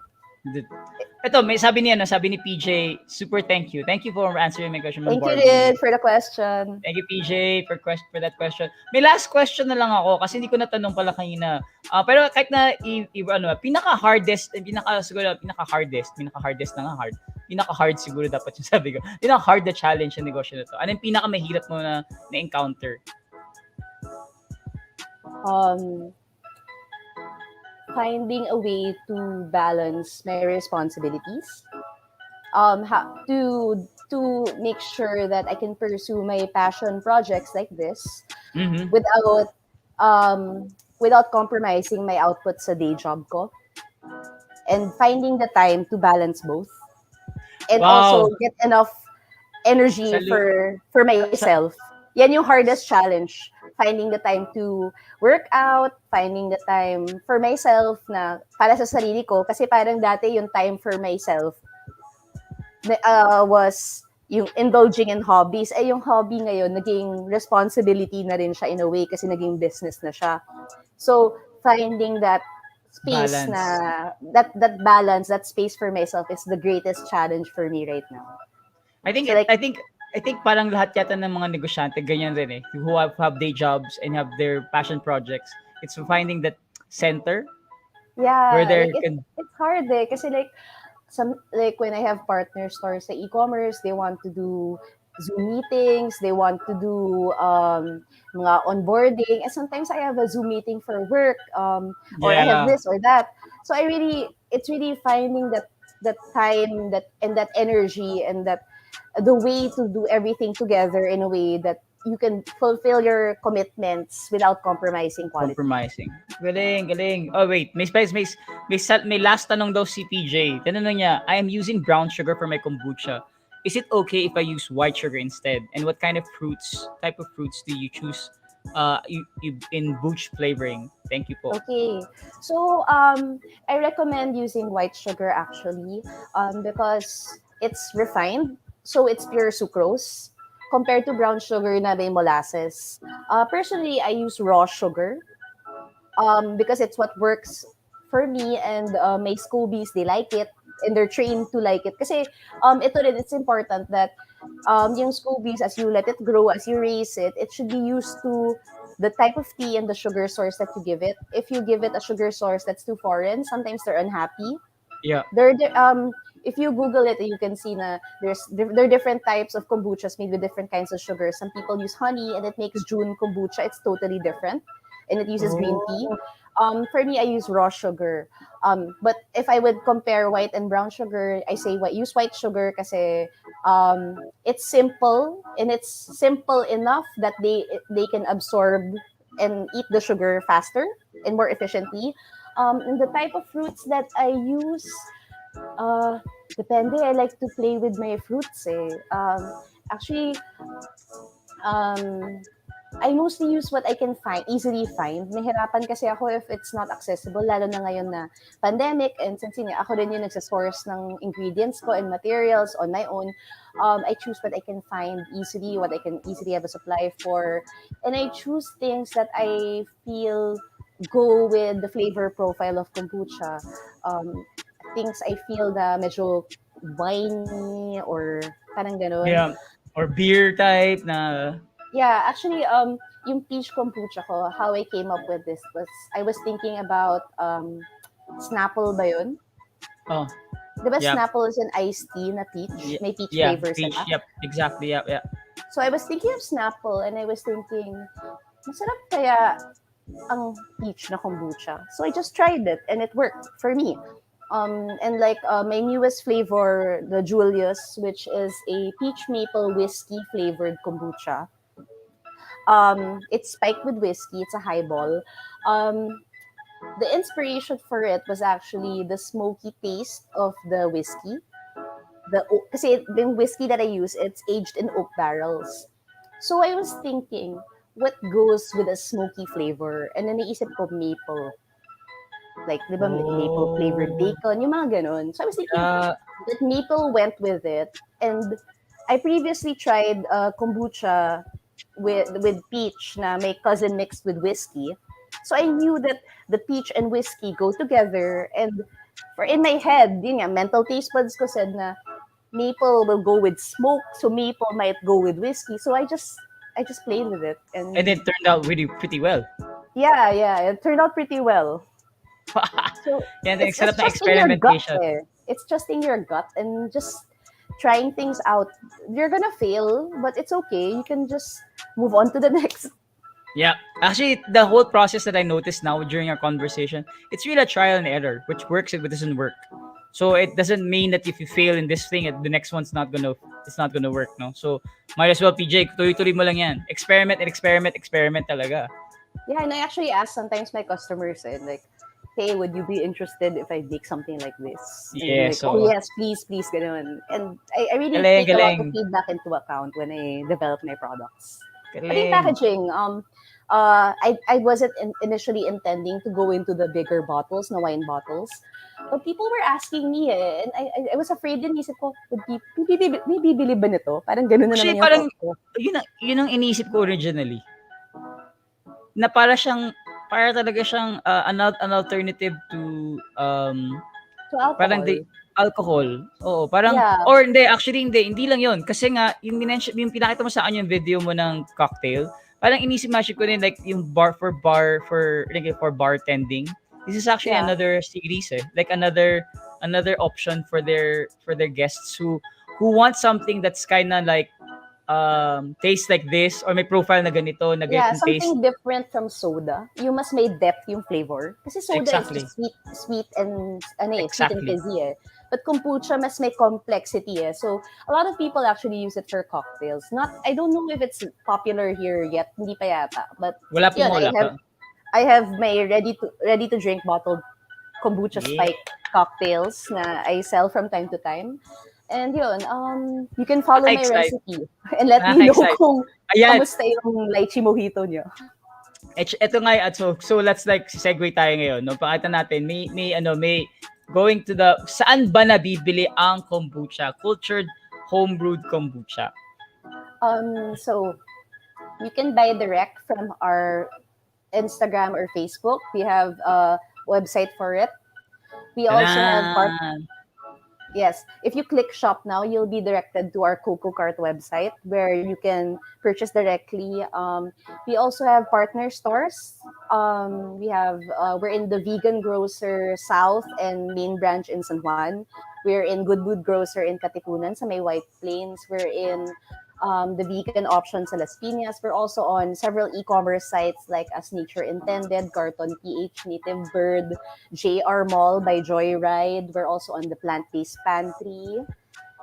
Ito, may sabi ni PJ, super thank you. Thank you for answering my question, Ma'am Thank you Barbie. Rin for the question. Thank you, PJ, for that question. May last question na lang ako kasi hindi ko natanong pala kanina. Pero kahit na pinaka-hardest siguro dapat yung sabi ko. Pinaka-hard na challenge ng negosyo na to. Ano yung pinaka-mahirap mo na-encounter? Finding a way to balance my responsibilities. To make sure that I can pursue my passion projects like this without compromising my output sa day job ko. And finding the time to balance both. And also get enough energy for myself. Yan yung hardest challenge. Finding the time to work out, finding the time for myself na para sa sarili ko. Kasi parang dati yung time for myself was yung indulging in hobbies. Yung hobby ngayon, naging responsibility na rin siya in a way kasi naging business na siya. So, finding that space that balance, that space for myself is the greatest challenge for me right now. I think parang lahat yata ng mga negosyante ganyan rin eh. Who have day jobs and have their passion projects. It's finding that center. Yeah, where it's hard eh kasi like when I have partner stores sa e-commerce, they want to do Zoom meetings, they want to do mga onboarding, and sometimes I have a Zoom meeting for work, or I have this or that. So it's really finding that time and that energy and that the way to do everything together in a way that you can fulfill your commitments without compromising quality. Galing. Oh wait, may last tanong daw si PJ. Tanong niya, I am using brown sugar for my kombucha. Is it okay if I use white sugar instead? And what type of fruits do you choose in booch flavoring? Thank you po. Okay. So I recommend using white sugar actually because it's refined. So it's pure sucrose compared to brown sugar na may molasses. Personally, I use raw sugar because it's what works for me, and my SCOBYs, they like it and they're trained to like it. Kasi it's important that yung SCOBYs, as you let it grow, as you raise it, it should be used to the type of tea and the sugar source that you give it. If you give it a sugar source that's too foreign, sometimes they're unhappy. Yeah. If you Google it, you can see na there are different types of kombuchas made with different kinds of sugar. Some people use honey and it makes June kombucha. It's totally different. And it uses green tea. For me, I use raw sugar. But if I would compare white and brown sugar, I say use white sugar kasi it's simple, and it's simple enough that they can absorb and eat the sugar faster and more efficiently. And the type of fruits that I use, depende. I like to play with my fruits eh. Actually, Um, I mostly use what I can easily find. Nahirapan kasi ako if it's not accessible, lalo na ngayon na pandemic, and since yun, ako rin yung nagsasource ng ingredients ko and materials on my own. I choose what I can find easily, what I can easily have a supply for, and I choose things that I feel go with the flavor profile of kombucha. Um, Things I feel na medyo winey or parang ganon. Yeah. Or beer type na. Yeah, actually, yung peach kombucha ko, how I came up with this was, I was thinking about, Snapple ba yun? Oh, Di ba yeah. Snapple is an iced tea na peach? May peach Yeah, flavor peach. sila. Yep, exactly. Yeah, yeah. So I was thinking of Snapple and I was thinking, masarap kaya ang peach na kombucha. So I just tried it and it worked for me. And like my newest flavor, the Julius, which is a peach maple whiskey flavored kombucha. It's spiked with whiskey. It's a highball. The inspiration for it was actually the smoky taste of the whiskey. Kasi the whiskey that I use, it's aged in oak barrels. So I was thinking, what goes with a smoky flavor? And then naisip ko maple. Like, di ba, maple flavored bacon, yung mga ganun. So I was thinking Uh, that maple went with it. And I previously tried kombucha with peach na may cousin mixed with whiskey. So I knew that the peach and whiskey go together. And for in my head, yun nga, mental taste buds ko said na maple will go with smoke, so maple might go with whiskey. So I just played with it. and And it turned out really pretty well. yeah, it turned out pretty well. So Yan, it's sarap na just in your gut. experimentation. It's just in your gut and just trying things out. You're gonna fail, but it's okay. You can just move on to the next. Yeah. Actually, the whole process that I noticed now during our conversation, it's really a trial and error, which works and which doesn't work. So it doesn't mean that if you fail in this thing, the next one's not gonna it's not gonna work, no? So might as well, PJ, tuloy-tuloy mo lang yan. Experiment and experiment, experiment talaga. Yeah, and I actually ask sometimes my customers, like, hey, would you be interested if I make something like this? And they're Yeah, like, so oh yes, please, ganun. And I really galing, take a lot of galing. feedback into account when I develop my products. I think Galing. packaging, I wasn't initially intending to go into the bigger bottles, na wine bottles. But people were asking me and I was afraid din, isip ko, may bibili ba nito? Parang ganun na Actually, naman yung parang thought ko. yun ang iniisip ko originally. Na para talaga siyang an alternative to So alcohol. parang alcohol. Oo, parang Yeah. or hindi lang 'yon kasi nga yung pinakita mo sa akin yung video mo ng cocktail, parang inisip ko din like yung for bartending. This is actually Yeah. another series like another option for their guests who want something that's kind of like taste like this or may profile na ganito na Yeah, ganitong taste. something different from soda. Yung mas may depth yung flavor. Kasi soda Exactly. is just sweet and sweet and Exactly. fizzy But kombucha mas may complexity So a lot of people actually use it for cocktails. I don't know if it's popular here yet. Hindi pa yata. But Wala pa. I have my ready to drink bottled kombucha spike cocktails na I sell from time to time. And yun, you can follow my recipe and let me know kung kamusta yung lychee mojito nyo. Ito nga, so let's like segue tayo ngayon. No? Pakita natin, may going to the, saan ba nabibili ang kombucha? Cultur'd Homebrewed Kombucha. So, you can buy direct from our Instagram or Facebook. We have a website for it. We also have Yes, if you click shop now, you'll be directed to our Coco Cart website where you can purchase directly. We also have partner stores. We're in the Vegan Grocer South and main branch in San Juan. We're in Good Food Grocer in Katipunan sa may White Plains. We're in the vegan option sa Las Piñas. We're also on several e-commerce sites like As Nature Intended, Carton PH, Native Bird, JR Mall by Joyride. We're also on the Plant-Based Pantry.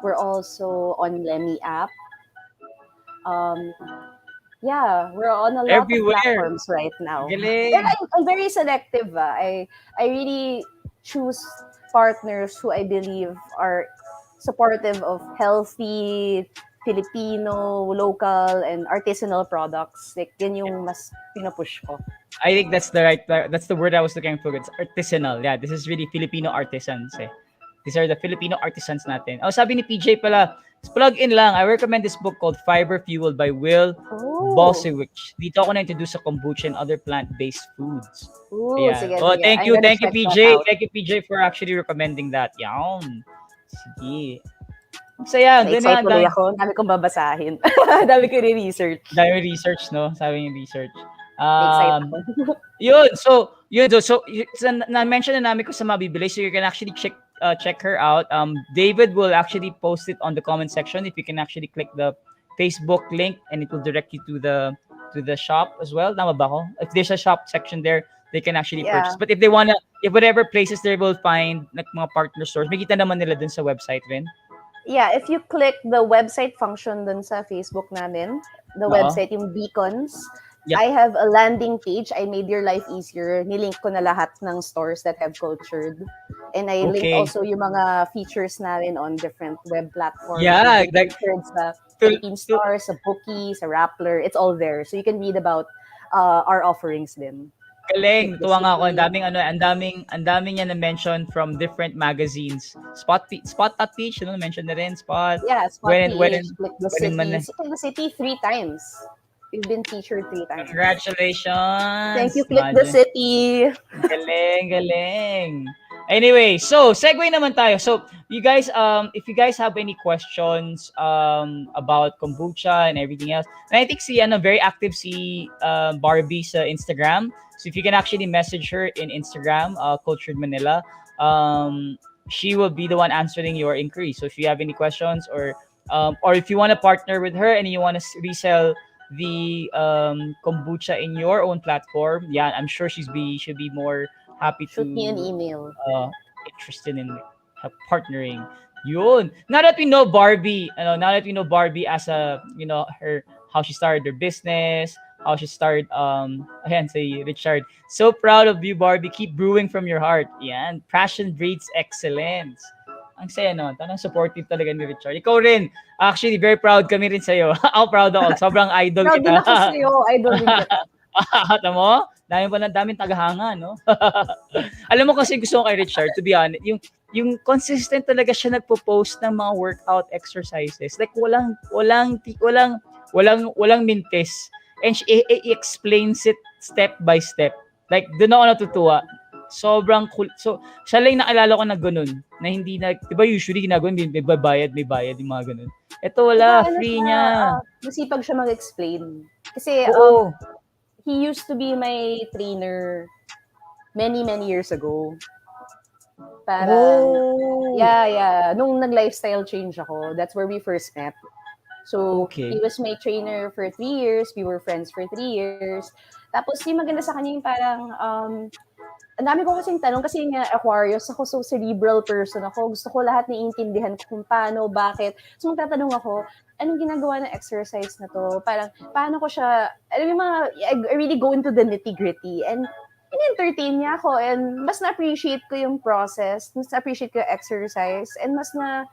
We're also on Lemmy app. We're on a lot everywhere. Of platforms right now. Galing. I'm very selective. I really choose partners who I believe are supportive of healthy Filipino, local, and artisanal products. Like, yun yung mas pinupush ko. I think that's the word I was looking for. It's artisanal. Yeah, this is really Filipino artisans. Eh. These are the Filipino artisans natin. Oh, sabi ni PJ pala, plug in lang. I recommend this book called Fiber Fueled by Will Bolsewicz. Dito ako na-introduce sa kombucha and other plant-based foods. Ooh, Yeah. sige, Oh, sige. thank I'm you, gonna thank you, check PJ. that out. Thank you, PJ, for actually recommending that. Yan. Sige. Saya, Na-excite tuloy ako. Dami kong babasahin. Dami ko re-research. Dami research, no? Sabi yung research. Na-excite ako. So na-mention na namin ko sa mabibili, so you can actually check her out. David will actually post it on the comment section if you can actually click the Facebook link and it will direct you to the shop as well. Tama ba ako? If there's a shop section there, they can actually purchase. But if whatever places they will find like mga partner stores, makita naman nila dun sa website rin. Yeah, if you click the website function dun sa Facebook namin, the website, yung beacons, I have a landing page. I made your life easier. Nilink ko na lahat ng stores that have Cultur'd. And I linked also yung mga features namin on different web platforms. Yeah, like sa Philippine Stars, sa Bookie, sa Rappler. It's all there. So you can read about our offerings din. Galing, tuwa nga ako. Ang daming niya na-mention from different magazines. Spot Peach, na-mention na rin. Spot. Yeah, Spot Wherein, Click the City. Click the City 3 times. We've been featured 3 times. Congratulations. Thank you, Click the City. Galing. Anyway, so segue naman tayo. So you guys, if you guys have any questions about kombucha and everything else, and I think very active Barbie sa Instagram. So if you can actually message her in Instagram, Cultur'd Manila, she will be the one answering your inquiry. So if you have any questions or if you want to partner with her and you want to resell the kombucha in your own platform, I'm sure she'll be more happy to shoot me an email. Interested in partnering. Yun. Now that we know Barbie as how she started her business, how she started say Richard, so proud of you, Barbie. Keep brewing from your heart. Yan. Passion breeds excellence. Ang saya no, tanang supportive talaga ni Richard. Ikaw rin. Actually, very proud kami rin sa'yo. Ako proud ako. Sobrang idol proud kita. Proud din ako sa'yo. Idol din kita. Tama mo? Daming tagahanga, no? Alam mo kasi gusto ko kay Richard, to be honest, yung consistent talaga siya nagpo-post ng mga workout exercises. Like walang mintis. And she explains it step by step. Like doon ako natutuwa. Sobrang cool. So, siya lang naalala ko na ganun. Na hindi na, di ba usually ginagawa, may bayad, yung mga ganun. Ito wala, free niya. Masipag siya mag-explain. Kasi, he used to be my trainer many years ago. Yeah. Nung nag-lifestyle change ako, that's where we first met. So, he was my trainer for 3 years. We were friends for 3 years. Tapos, yung maganda sa kanya yung parang, ang dami ko kasing tanong kasi nga Aquarius ako, so cerebral person ako. Gusto ko lahat naiintindihan kung paano, bakit. So magtatanong ako, anong ginagawa ng exercise na to? Parang, paano ko siya, I really go into the nitty-gritty. And in-entertain niya ako and mas na-appreciate ko yung process, mas na-appreciate ko yung exercise, and mas na,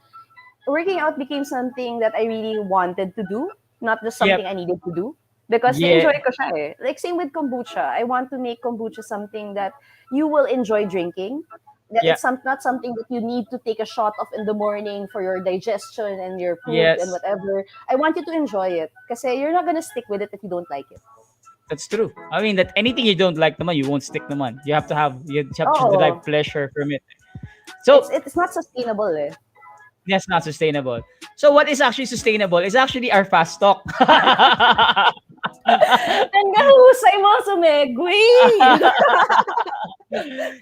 working out became something that I really wanted to do, not just something I needed to do. Because enjoy ko siya eh. Like same with kombucha. I want to make kombucha something that you will enjoy drinking. That it's not something that you need to take a shot of in the morning for your digestion and your poop and whatever. I want you to enjoy it. Kasi you're not gonna stick with it if you don't like it. That's true. I mean, that anything you don't like naman, you won't stick naman. You have to derive pleasure from it. So it's not sustainable eh. That's not sustainable. So what is actually sustainable is actually our fast talk. Ang gahusay mo, Sumegwi!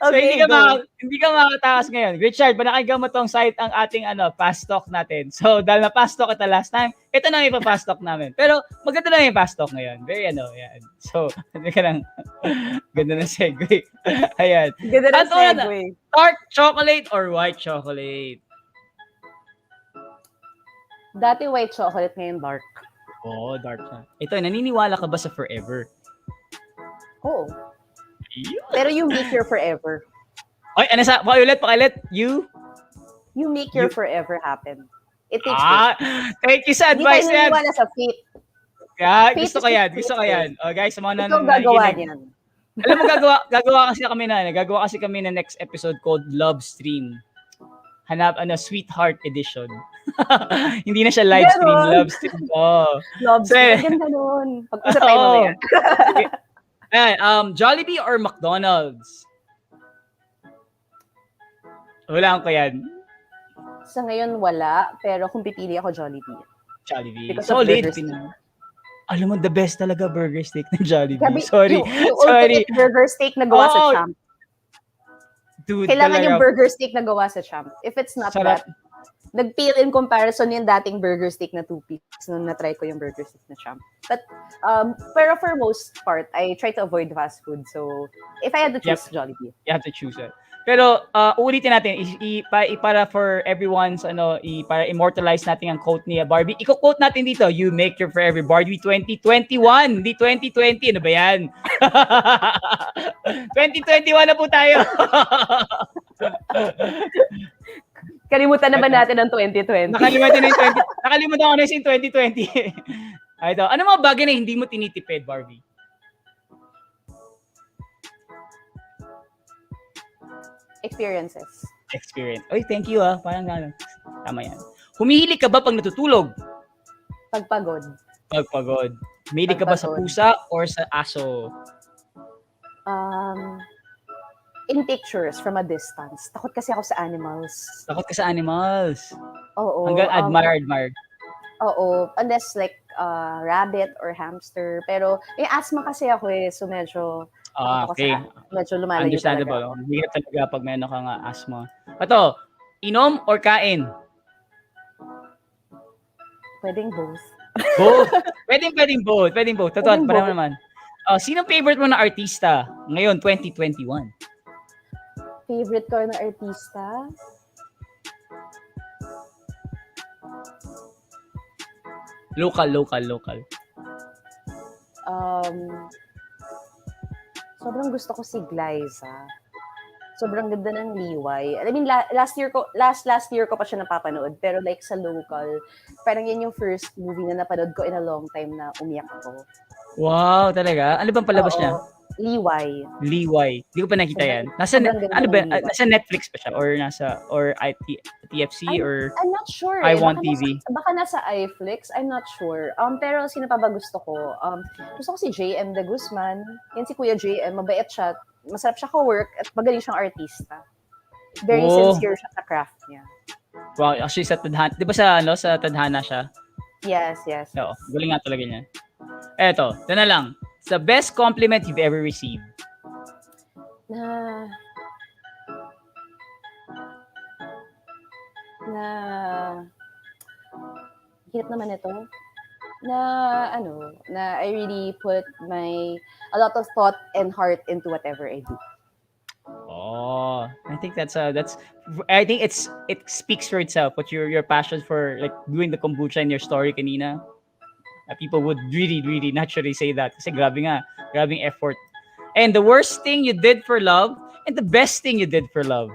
So hindi ka makatakas ngayon. Richard, panakinggan mo tong site ang ating fast talk natin. So dahil na fast talk ito last time, ito na yung fast talk namin. Pero maganda na yung fast talk ngayon. Very yan. So, hindi ka lang, ganda na segue. Ayan. Ganda na segue. Dark chocolate or white chocolate? Dati white chocolate, ngayon dark. Oh, dark na. Ito, naniniwala ka ba sa forever? Oo. Pero you make your forever. Ay, pakiulit. You make your forever happen. It takes faith. Thank you sa Hindi tayo advice yan. naniniwala sa faith. Yeah, Faith gusto is ko yan. just Gusto ko yan. Oh, guys, sa mga Ikaw gagawa nakikinig. niyan. Alam mo, gagawa kasi kami na next episode called Love Stream. Hanap, Sweetheart Edition. Hindi na siya live stream, Ganon. love stream. Oh. Love So, stream. Ganda nun. Pag-usap tayo Oo. mamaya. Sige. Jollibee or McDonald's? Wala ko yan. Sa ngayon, wala. Pero kung pipili ako, Jollibee. Jollibee. Because of Solid. burger steak. Alam mo, the best talaga burger steak ng Jollibee. Grabe, Sorry. Yung Sorry. ultimate burger steak na gawa sa Oh, Champ. Dude, Kailangan talaga. yung burger steak na gawa sa Champ. If it's not Sarap. that, nag-pale in comparison yung dating burger steak na 2-piece nung na-try ko yung burger steak na Champ. But, pero for most part, I try to avoid fast food. So, if I had to choose, Jollibee. You have to choose it. Pero ulitin natin para for everyone's para immortalize natin ang quote ni Barbie. Iko-quote natin dito, you make your forever Barbie 2021, hindi 2020. Ano ba yan? 2021 na po tayo. Kalimutan na ba natin ang 2020? Nakalimutan ko na yung 2020. Ito, ano mga bagay na hindi mo tinitipid, Barbie? Experiences. Experience. Oy, thank you Parang gano'n. Tama yan. Humihilig ka ba pag natutulog? Pagpagod. Pagpagod. Humihilig ka ba sa Pagpagod. pusa or sa aso? In pictures from a distance. Takot kasi ako sa animals. Takot ka sa animals. Oo. Hanggang admire. Oo. Unless like rabbit or hamster. Pero may asthma kasi ako so medyo Okay. medyo lumalayo Understandable. talaga. Ang hirap talaga pag may kang asthma. Ito, inom or kain? Pwedeng both. Both. Pwedeng both. Totoo, Pwedeng pareho both. naman. Sino favorite mo na artista ngayon, 2021? Favorite ko na artista? Local. Sobrang gusto ko si Glyza. Sobrang ganda ng liway. I mean, last year ko pa siya napapanood. Pero like sa local, parang yan yung first movie na napanood ko in a long time na umiyak ako. Wow, talaga? Ano bang palabas niya? Liway. Hindi ko pa nakita yan. Nasa Netflix pa siya or TFC or I'm not sure. I Want TV? Baka nasa iFlix, I'm not sure. Pero sino pa ba gusto ko? Gusto ko si JM De Guzman. Yan si Kuya JM, mabait siya. Masarap siya ka-work at magaling siyang artista. Very sincere siya sa craft niya. Wow, actually sa Tadhana. Di ba sa Tadhana siya? Yes. Oo, galing nga talaga niya. Eto, ito na lang. The best compliment you've ever received? Na hirap naman ito. Na I really put a lot of thought and heart into whatever I do. Oh, I think I think it speaks for itself. What your passion for like doing the kombucha in your story kanina. People would really, really naturally say that. Kasi grabing effort. And the worst thing you did for love and the best thing you did for love.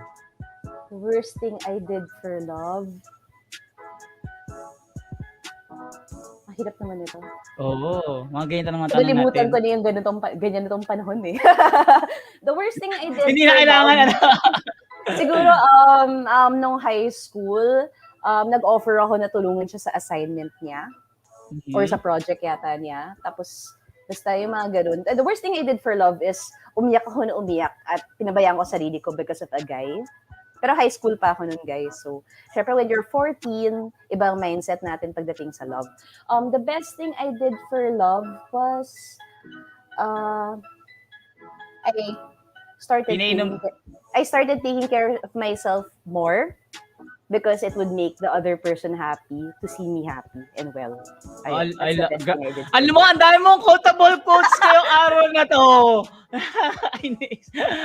The worst thing I did for love. Mahirap naman ito. Oo, mga ganyan ng mga tanong Nalimutan natin. ko na yung ganyan itong panahon eh. The worst thing I did Hindi na kailangan siguro, nung high school, nag-offer ako na tulungan siya sa assignment niya. Or sa project yata niya. Tapos, basta yung mga ganun. The worst thing I did for love is umiyak ako na umiyak at pinabayaan ko sarili ko because of a guy. Pero high school pa ako nun, guys. So, syempre, when you're 14, ibang mindset natin pagdating sa love. The best thing I did for love was I started taking care of myself more because it would make the other person happy to see me happy and well. Ayun, alam mo, ang dami mong quotable quotes ngayong araw na to.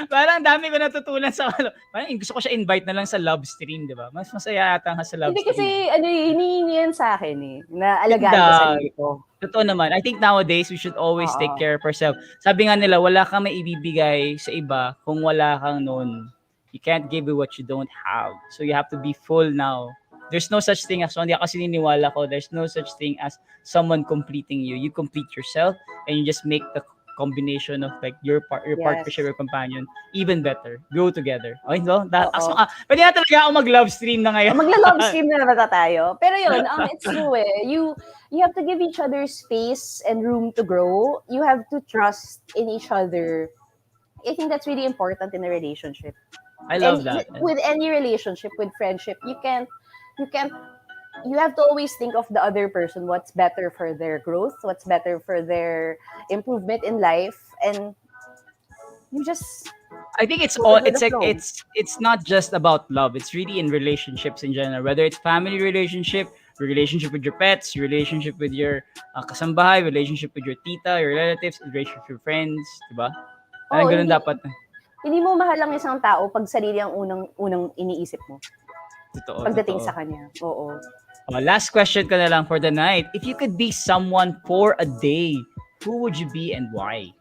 Parang dami ko natutunan sa parang gusto ko siya invite na lang sa love stream, di ba? Mas masaya ata nga sa love Hindi stream. kasi, hinihingi yan sa akin na alagaan ko sa dito. Totoo naman. I think nowadays, we should always take care of ourselves. Sabi nga nila, wala kang maibibigay sa iba kung wala kang noon. You can't give it what you don't have. So you have to be full now There's no such thing as, hindi kasi niniwala ko, there's no such thing as someone completing you. You complete yourself and you just make the combination of like your partnership, your companion even better. Grow together. Okay, no? Pwede na talaga ako mag-love stream na ngayon. Magla-love stream na naman tayo. Pero yun, it's true eh. You have to give each other space and room to grow. You have to trust in each other. I think that's really important in a relationship. I love that. With any relationship, with friendship, you have to always think of the other person, what's better for their growth, what's better for their improvement in life, and you just I think it's not just about love. It's really in relationships in general, whether it's family relationship with your pets, relationship with your kasambahay, relationship with your tita, your relatives, relationship with your friends, diba? Ganun dapat. Hindi mo mahal ang isang tao pag sarili ang unang iniisip mo. Totoo. Pagdating sa kanya. Oo. Last question ko na lang for the night. If you could be someone for a day, who would you be and why?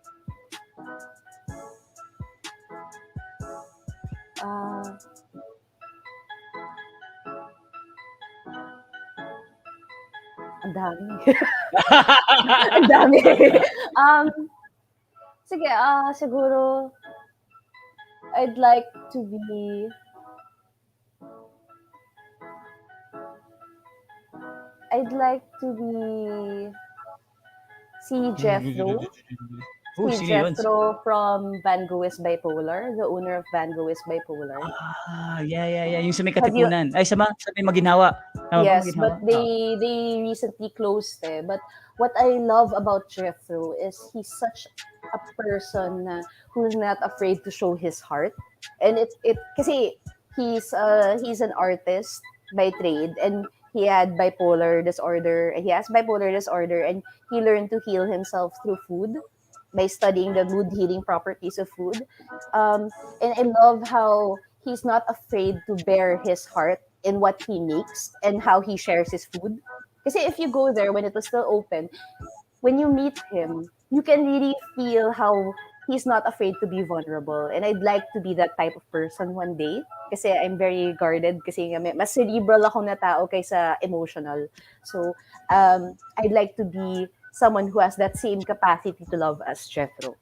Ang dami. Ang dami. Sige, siguro I'd like to be si Jethro. Si Jethro from Van Gogh is Bipolar, the owner of Van Gogh is Bipolar. Yeah. Yung sa may Katipunan. Sa may Maginhawa. Yes, but they recently closed eh. But what I love about Jethro is he's such a person who's not afraid to show his heart. And kasi he's an artist by trade, and he has bipolar disorder, and he learned to heal himself through food by studying the mood healing properties of food. And I love how he's not afraid to bare his heart in what he makes and how he shares his food. Kasi if you go there when it was still open, when you meet him, you can really feel how he's not afraid to be vulnerable. And I'd like to be that type of person one day. Kasi I'm very guarded. Kasi mas cerebral ako na tao kaysa emotional. So, I'd like to be someone who has that same capacity to love as Jethro.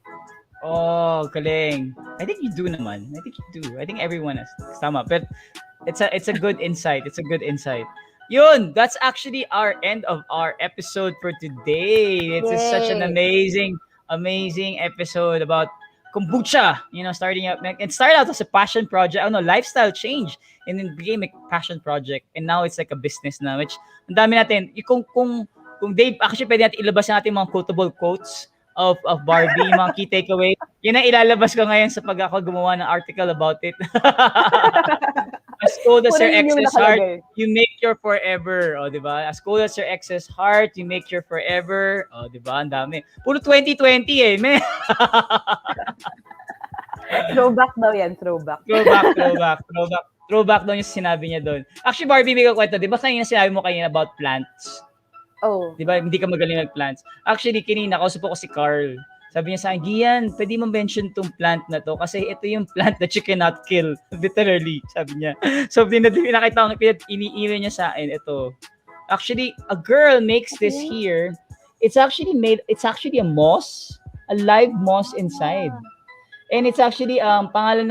Oh, galing. I think you do naman. I think everyone has. Tama. But it's a good insight. Yun, that's actually our end of our episode for today. It's such an amazing episode about kombucha. Starting out as a passion project, lifestyle change, and then became a passion project, and now it's like a business na, which ang dami natin. Kung Dave, actually pwede natin ilabas natin mga quotable quotes of Barbie, mga key takeaway. Yun ang ilalabas ko ngayon sa pag ako gumawa ng article about it. As cold as your ex's heart, you make your forever. O, diba? As cold as your ex's heart, you make your forever. O, diba? Ang dami. Puro 2020 eh. Throwback daw yan, throwback. Throwback daw yung sinabi niya doon. Actually, Barbie, may kakwento. Diba kanina sinabi mo kanina about plants? Oh. Diba, hindi ka magaling mag-plants. Actually, kanina, kausap ko si Carl. Sabi niya sa akin, Gian, pwede mo mention tong plant na to kasi ito yung plant that you cannot kill. Literally, sabi niya. So, pinakita ko, ini-email niya sa akin, ito. Actually, a girl makes this here. It's actually a moss, a live moss inside. And it's actually, ang pangalan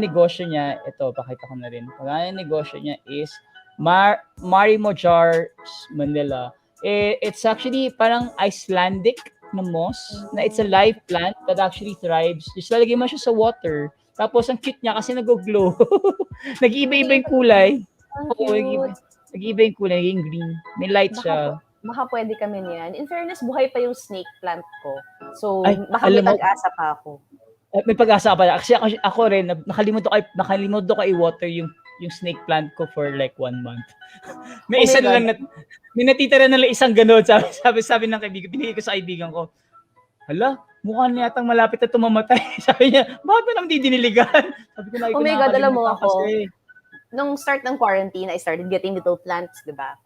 negosyo niya, ito, pakita ko na rin. Pangalan negosyo niya is Marimo Jars Manila. It's actually parang Icelandic na moss, na it's a live plant that actually thrives. Just lalagay mo siya sa water. Tapos ang cute niya kasi nag-glow. Nag-iiba-iba yung kulay. Oo, nag-iiba yung kulay, naging green. May light siya. Baka pwede kami niyan. In fairness, buhay pa yung snake plant ko. So, baka may pag-asa pa ako. May pag-asa pa. Actually, ako rin, nakalimutan ko i-water yung snake plant ko for like 1 month. May isa na lang may natitira na lang isang ganun. Sabi ng kaibigan, binigay ko sa kaibigan ko. Hala, mukha na yatang malapit na tumamatay. Sabi niya, bakit na naman di diniligan? Sabi ko, oh my God, alam mo ako. Nung start ng quarantine, I started getting little plants, di ba?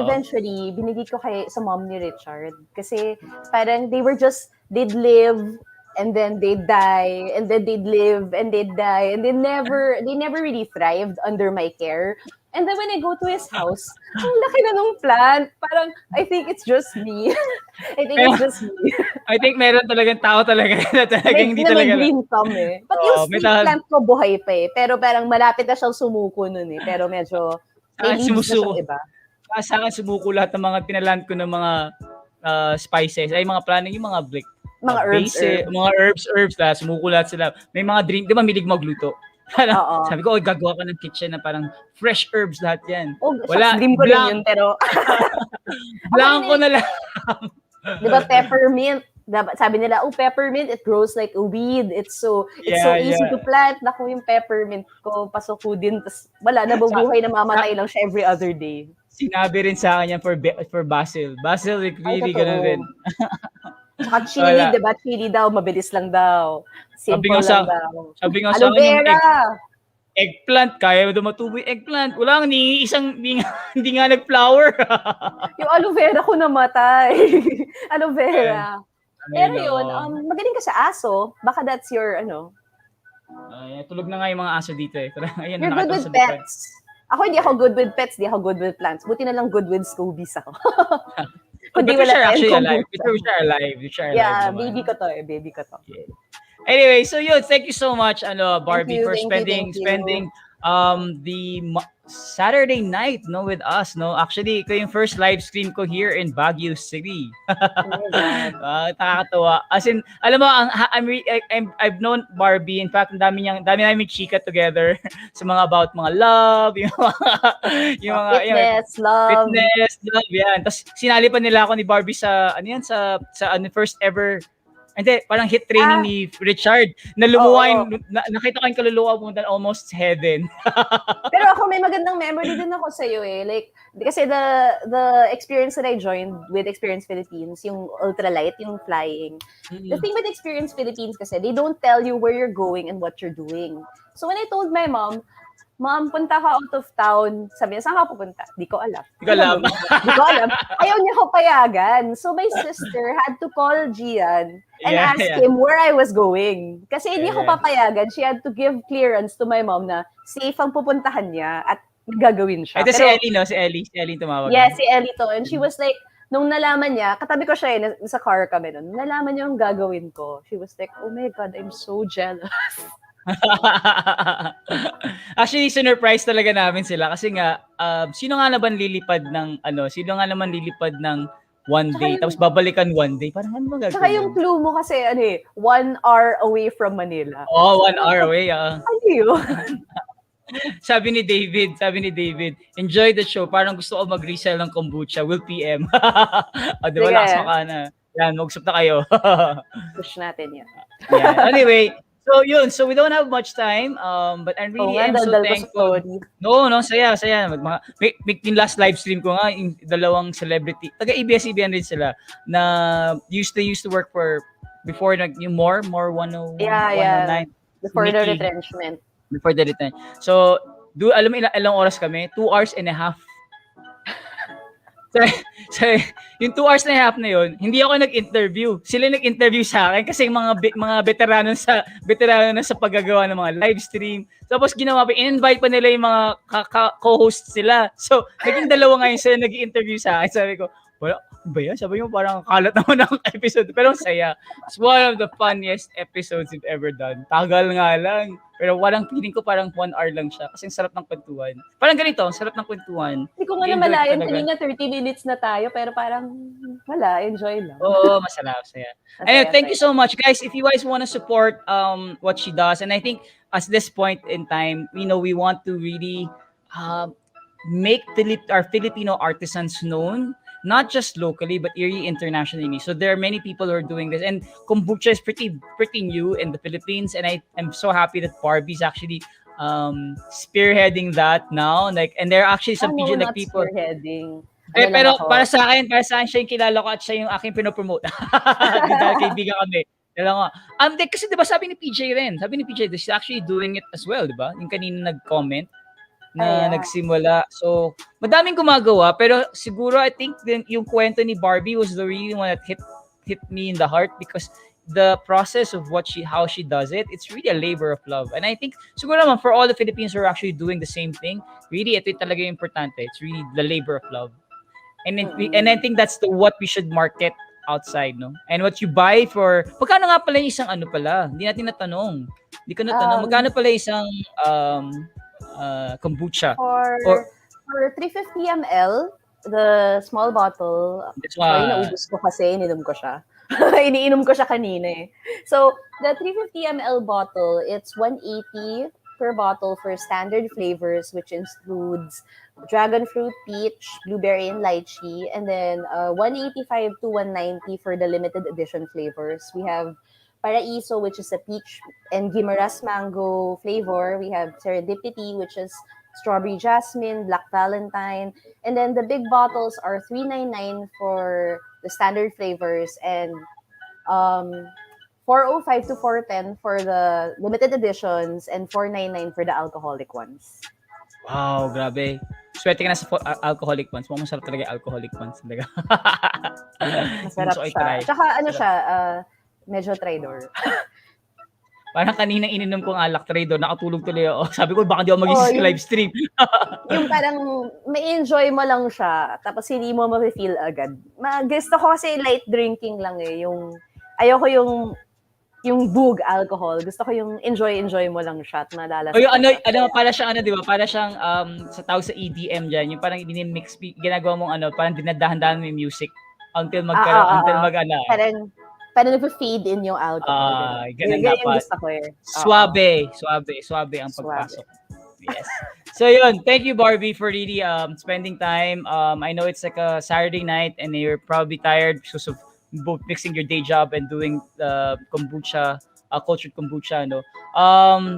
Eventually, binigay ko sa mom ni Richard. Kasi parang they'd live, and then they'd die, and then they'd live, and they'd die, and they never really thrived under my care. And then when I go to his house, ang laki na nung plant. Parang, I think it's just me. I think it's just me. I think meron talagang tao talaga na talagang hindi May talaga. green thumb eh. But yung sweet plant ko buhay pa eh. Pero parang malapit na siyang sumuko nun eh. Pero medyo may leaves na siyang iba. Sa akin sumuko lahat ng mga pinalant ko ng mga spices. Ay mga planning yung mga black. Mga herbs. Mga herbs lahat. Sumuko lahat sila. May mga drink. Di ba milig magluto? Sabi ko, gagawa ka ng kitchen na parang fresh herbs lahat yan. Wala, dream ko din yun, pero... Blanco na lang. Di ba, peppermint? Sabi nila, peppermint, it grows like a weed. It's so easy to plant. Naku, yung peppermint ko, pasok ko din. Tapos, wala, nabubuhay na mamatay lang siya every other day. Sinabi rin sa akin yan for basil. Basil, really ganun rin. Saka chili, diba? Chili daw, mabilis lang daw. Simple lang daw. Sabi nga sa akin yung eggplant, kaya mo matubo yung eggplant. Wala, hindi nga nag-flower. Yung aloe vera ko namatay. Aloe vera. Pero yun, magaling ka sa aso. Baka that's your, tulog na nga yung mga aso dito eh. Ayan, you're good with pets. Ako hindi ako good with pets, hindi ako good with plants. Buti na lang good with SCOBYs ako. But wala actually alive. Alive. Yeah, baby ko to. Yeah. Anyway, so yun, thank you so much, Barbie, for spending the Saturday night, with us, Actually, ito yung first live stream ko here in Baguio City. Nakakatawa. As in, alam mo, I've known Barbie. In fact, dami namin chika together sa mga about mga love, fitness, love, yan. Tapos sinali pa nila ako ni Barbie sa first ever. Hindi, parang hit training ni Richard na lumuwain, nakita ko yung kaluluwa mo almost heaven. Pero ako may magandang memory din ako sa iyo eh. Like, kasi the experience that I joined with Experience Philippines, yung ultralight, yung flying. Mm-hmm. The thing with Experience Philippines kasi, they don't tell you where you're going and what you're doing. So when I told my mom, punta ka out of town. Sabi niya, saan ka pupunta? Di ko alam. Di ko alam. Ayaw niya ko payagan. So my sister had to call Gian and ask him where I was going. Kasi hindi ko papayagan. She had to give clearance to my mom na safe ang pupuntahan niya at gagawin siya. Ito si Ellie, no? Si Ellie tumawag. Yeah, si Ellie to. And she was like, nung nalaman niya, katabi ko siya sa car kami nun. Nalaman niya yung gagawin ko. She was like, oh my God, I'm so jealous. Actually, sinurprise talaga namin sila kasi nga sino nga naman lilipad ng one day tapos babalikan one day, parang ano ba gagawin? Saka yung clue mo kasi 1 hour away from Manila. 1 hour away. Ano yun? Sabi ni David, enjoy the show, parang gusto ko mag-resell ng kombucha, will PM. Diba, lakas ka na yan, mag-usap na kayo. Push natin yan. Anyway, so we don't have much time, but I really am so thankful. No, saya. Yung last live stream ko nga, yung dalawang celebrity, taga ABS-CBN rin sila, na used to work for, before yung more 101, 109. Before the retrenchment. So, alam mo ilang oras kami? 2 hours and a half. So, yung 2 hours and a half na yun, hindi ako nag-interview. Sila nag-interview sa akin kasi mga veterano na sa paggagawa ng mga live stream. Tapos in-invite pa nila yung mga co-hosts sila. So, naging dalawa ngayon sila nag-interview sa akin. Sabi ko, wala ba yan? Sabi mo parang kalat naman ang episode. Pero saya. It's one of the funniest episodes we've ever done. Tagal nga lang. Pero feeling ko parang 1 hour lang siya. Kasi sarap ng kwentuhan. Parang ganito, sarap ng kwentuhan. Hindi ko nga namalayan. Kanina 30 minutes na tayo. Pero parang wala, enjoy lang. Oo, masarap. Saya. Anyway, thank you so much, guys. If you guys want to support what she does, and I think at this point in time, we want to really make our Filipino artisans known, not just locally, but really internationally. So there are many people who are doing this. And kombucha is pretty new in the Philippines. And I am so happy that Barbie's actually spearheading that now. And there are actually some people. Spearheading. Pero para sa akin siya yung kilala ko at siya yung aking pinopromote. Dahil kaibigan kami. Kasi diba sabi ni PJ, she's actually doing it as well, diba? Yung kanina nag-comment na nagsimula. So, madaming gumagawa, pero siguro I think yung kwento ni Barbie was the really one that hit me in the heart because the process of how she does it, it's really a labor of love. And I think siguro naman for all the Filipinos who are actually doing the same thing, really ito talaga yung importante. It's really the labor of love. And I think that's what we should market outside, no? And what you buy for, magkano nga pala yung isang ano pala? Hindi natin natanong. Hindi ko natanong, magkano pala isang kombucha? For 350 ml, the small bottle, sorry, naubos ko kasi, ininom ko siya. Iniinom ko siya kanina eh. So, the 350 ml bottle, it's 180 per bottle for standard flavors, which includes dragon fruit, peach, blueberry, and lychee. And then 185 to 190 for the limited edition flavors. We have Paraiso, which is a peach and Guimaras mango flavor. We have Serendipity, which is strawberry jasmine, black valentine. And then the big bottles are $399 for the standard flavors and $405 to $410 for the limited editions and $499 for the alcoholic ones. Wow, grabe. Swerte ka na sa alcoholic ones. Mukhang masarap talaga yung alcoholic ones. Talaga. Masarap siya. Tsaka ano siya, medyo trador. Parang kanina ininom ko ng alak trader, nakatulog tuloy ako. Sabi ko, baka di ako mag-isip live stream. Yung parang may enjoy mo lang siya, tapos hindi mo ma-feel agad. Gusto ko kasi light drinking lang eh. Ayoko yung bug alcohol. Gusto ko yung enjoy mo lang siya at madalas. O yung ano, para siyang di ba? Para siyang sa tawag sa EDM dyan, yung parang dinimix, ginagawa mong parang dinadahan-dahan mo yung music until Parang nag-fade in yung alcohol. Ganun dapat. Yung gusto ko eh. Suabe ang pagpasok. Yes. So yun, thank you Barbie for really spending time. I know it's like a Saturday night and you're probably tired because of both mixing your day job and doing kombucha, Cultur'd Kombucha, no?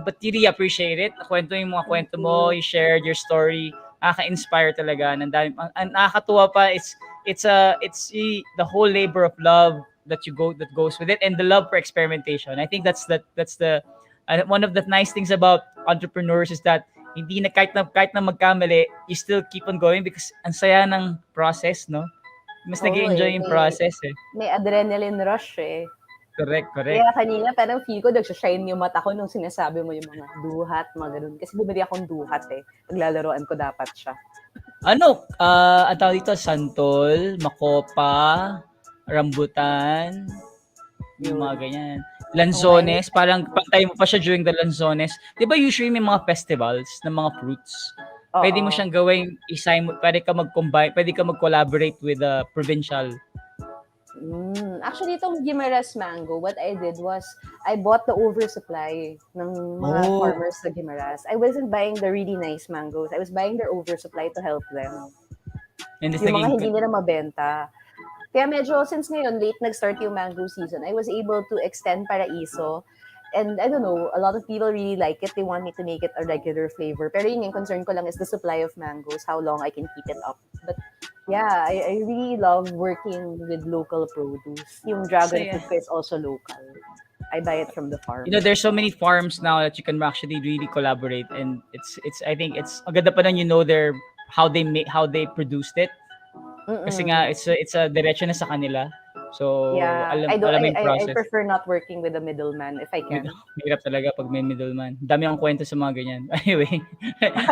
But really appreciate it. Kwento yung mga kwento mo, you shared your story. Nakaka-inspire talaga. Nakakatuwa pa, it's the whole labor of love that goes with it and the love for experimentation. I think that's the one of the nice things about entrepreneurs is that hindi na kahit na magkamali, you still keep on going because ang saya ng process, no? Mas nag-enjoy yung process eh. May adrenaline rush eh. Correct. Kaya kanina parang feel ko nagsashine yung mata ko nung sinasabi mo yung mga duhat, mga ganun. Kasi bumili akong duhat eh. Paglalaroan ko dapat siya. Ang tawag dito, santol, makopa, rambutan, yung mga ganyan. Lanzones, parang pantay mo pa siya during the lanzones. Di ba usually may mga festivals ng mga fruits? Pwede mo siyang gawing pwede ka mag-combine, pwede ka mag-collaborate with a provincial. Actually, itong Guimaras mango, what I did was, I bought the oversupply ng mga farmers sa Guimaras. I wasn't buying the really nice mangoes. I was buying their oversupply to help them. And yung mga hindi nila mabenta. Kaya medyo, since ngayon, late nag-start yung mango season, I was able to extend Paraiso. And I don't know, a lot of people really like it. They want me to make it a regular flavor. Pero yung concern ko lang is the supply of mangoes, how long I can keep it up. But yeah, I really love working with local produce. Yung dragon fruit is also local. I buy it from the farm. There's so many farms now that you can actually really collaborate, and it's I think it's ang ganda pa nun, how they produced it. Kasi nga it's a diretso na sa kanila. So yeah, alam yung process. I prefer not working with a middleman if I can. Hirap talaga pag may middleman. Dami akong kwento sa mga ganyan. Anyway,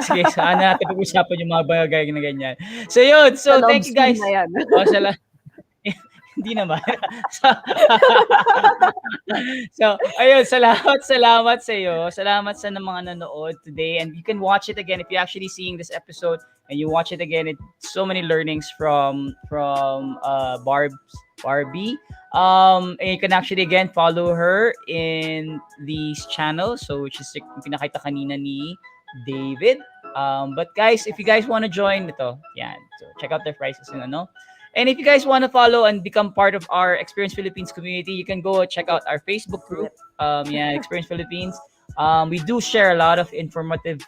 sige, sana natin pag-usapan yung mga bagay na ganyan. So yun, thank you guys. Hindi naman. So, ayun, salamat sa iyo. Salamat sa mga nanood today. And you can watch it again if you're actually seeing this episode and you watch it again. It's so many learnings from Barbie. And you can actually again follow her in these channels. So, which is yung pinakita kanina ni David. But guys, if you guys want to join ito, yan. So, check out their prices and And if you guys want to follow and become part of our Experience Philippines community, you can go check out our Facebook group, Experience Philippines. We do share a lot of informative,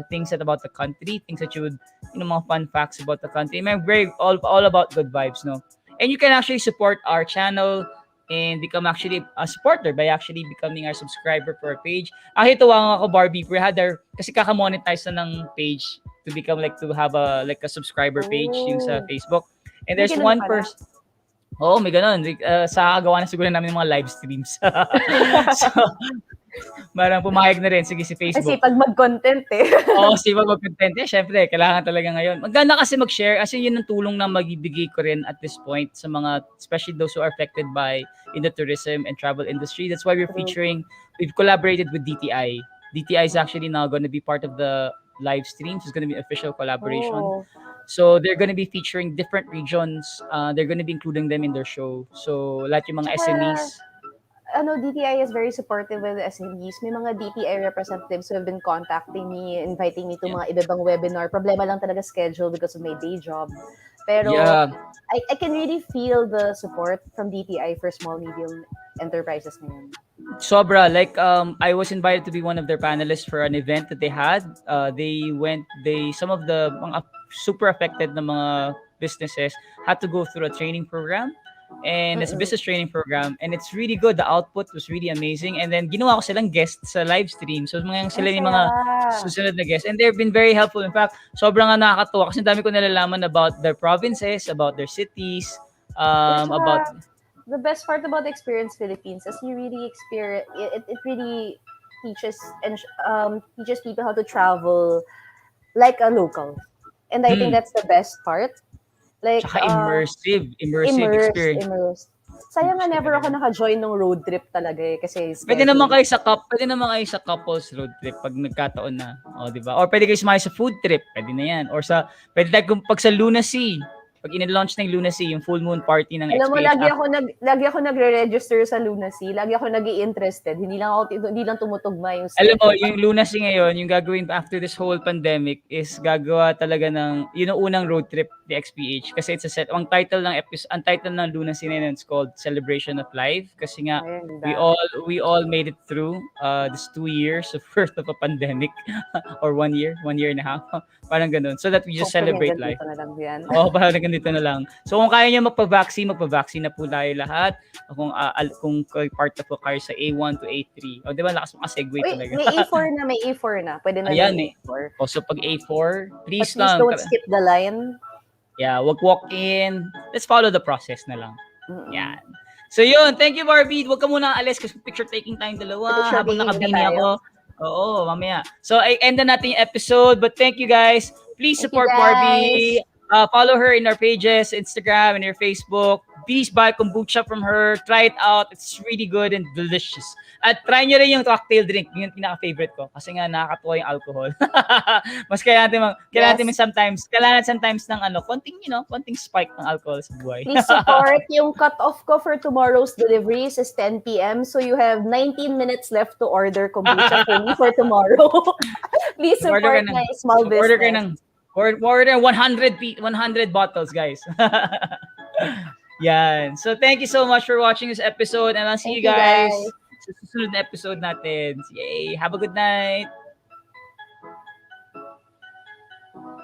things about the country, things that you would, mga fun facts about the country. I'm very all about good vibes, no. And you can actually support our channel and become actually a supporter by actually becoming our subscriber for our page. Tuwa ako, Barbie, kasi kaka-monetize na ng page to become to have a subscriber page yung sa Facebook. And there's one person. Oo, may ganun. Sa kagawa na siguro namin ng mga live streams. So, parang pumayag na rin. Sige, si Kasi Facebook. pag mag-content eh. Oo, si mag-content. Syempre, kailangan talaga ngayon. Maganda kasi mag-share. Kasi yun ang tulong na magibigay ko rin at this point sa mga, especially those who are affected by in the tourism and travel industry. That's why we've collaborated with DTI. DTI is actually now going to be part of the live streams. It's going to be official collaboration. Oh. So they're going to be featuring different regions. They're going to be including them in their show. So lahat yung mga SMEs. DTI is very supportive with the SMEs. May mga DTI representatives who have been contacting me, inviting me to mga iba-ibang webinar. Problema lang talaga schedule because of my day job. Pero I can really feel the support from DTI for small, medium enterprises ngayon. Sobra. Like, I was invited to be one of their panelists for an event that they had. Some of the mga super affected na mga businesses had to go through a training program. And it's a business training program. And it's really good. The output was really amazing. And then, ginawa ko silang guest sa live stream. So, sila yung mga susunod na guests. And they've been very helpful. In fact, sobrang nakakatuwa. Kasi dami ko nalalaman about their provinces, about their cities, about... The best part about the Experience Philippines is you really experience it really teaches teaches people how to travel like a local, and I think that's the best part. Like Tsaka immersive experience. Sayang nga never ako naka-join ng road trip talaga eh, kasi pwede naman kayo sa couples road trip pag nagkataon na, di ba? Or pwede kayo sumali sa food trip, pwede na yan. Or pwede tayo pag sa Lunacy, pag in-launch ng Lunacy, yung full moon party ng XPH. Alam mo, lagi ako nagre-register sa Lunacy. Lagi ako nag-i-interested. Hindi lang tumutugma yung schedule. Alam mo, yung Lunacy ngayon, yung gagawin after this whole pandemic is gagawa talaga ng, yun ang unang road trip the XPH. Kasi it's a set, ang title ng Lunacy na yun, it's called Celebration of Life. Kasi nga, we all made it through this 2 years of first of a pandemic. Or 1 year and a half. Parang ganun. So that we just celebrate life. Parang dito na lang. So kung kaya niyo magpa-vaccine na po tayo lahat. Kung part na po kayo sa A1 to A3. O di ba lakas maka-segue talaga. May A4 na. Pwede na Ayan, may A4. So pag A4, please lang. Don't skip the line. Yeah, wag walk in. Let's follow the process na lang. Yan. So yun, thank you Barbie. Wag ka muna alis kasi picture taking tayong dalawa habang nakabini ako. Oo, mamaya. So I end na natin yung episode, but thank you guys. Please support Barbie. Follow her in our pages, Instagram and her Facebook. Please buy kombucha from her. Try it out. It's really good and delicious. At try nyo rin yung cocktail drink. Yung pinaka-favorite ko. Kasi nga nakakatuwa yung alcohol. Mas kailangan natin sometimes ng konting spike ng alcohol sa buhay. Please support. Yung cut-off ko for tomorrow's deliveries is 10 p.m. So you have 19 minutes left to order kombucha for me for tomorrow. Please support my small business. Order 100 bottles, guys. Yan. So thank you so much for watching this episode and I'll see you guys sa susunod na episode natin. Yay! Have a good night!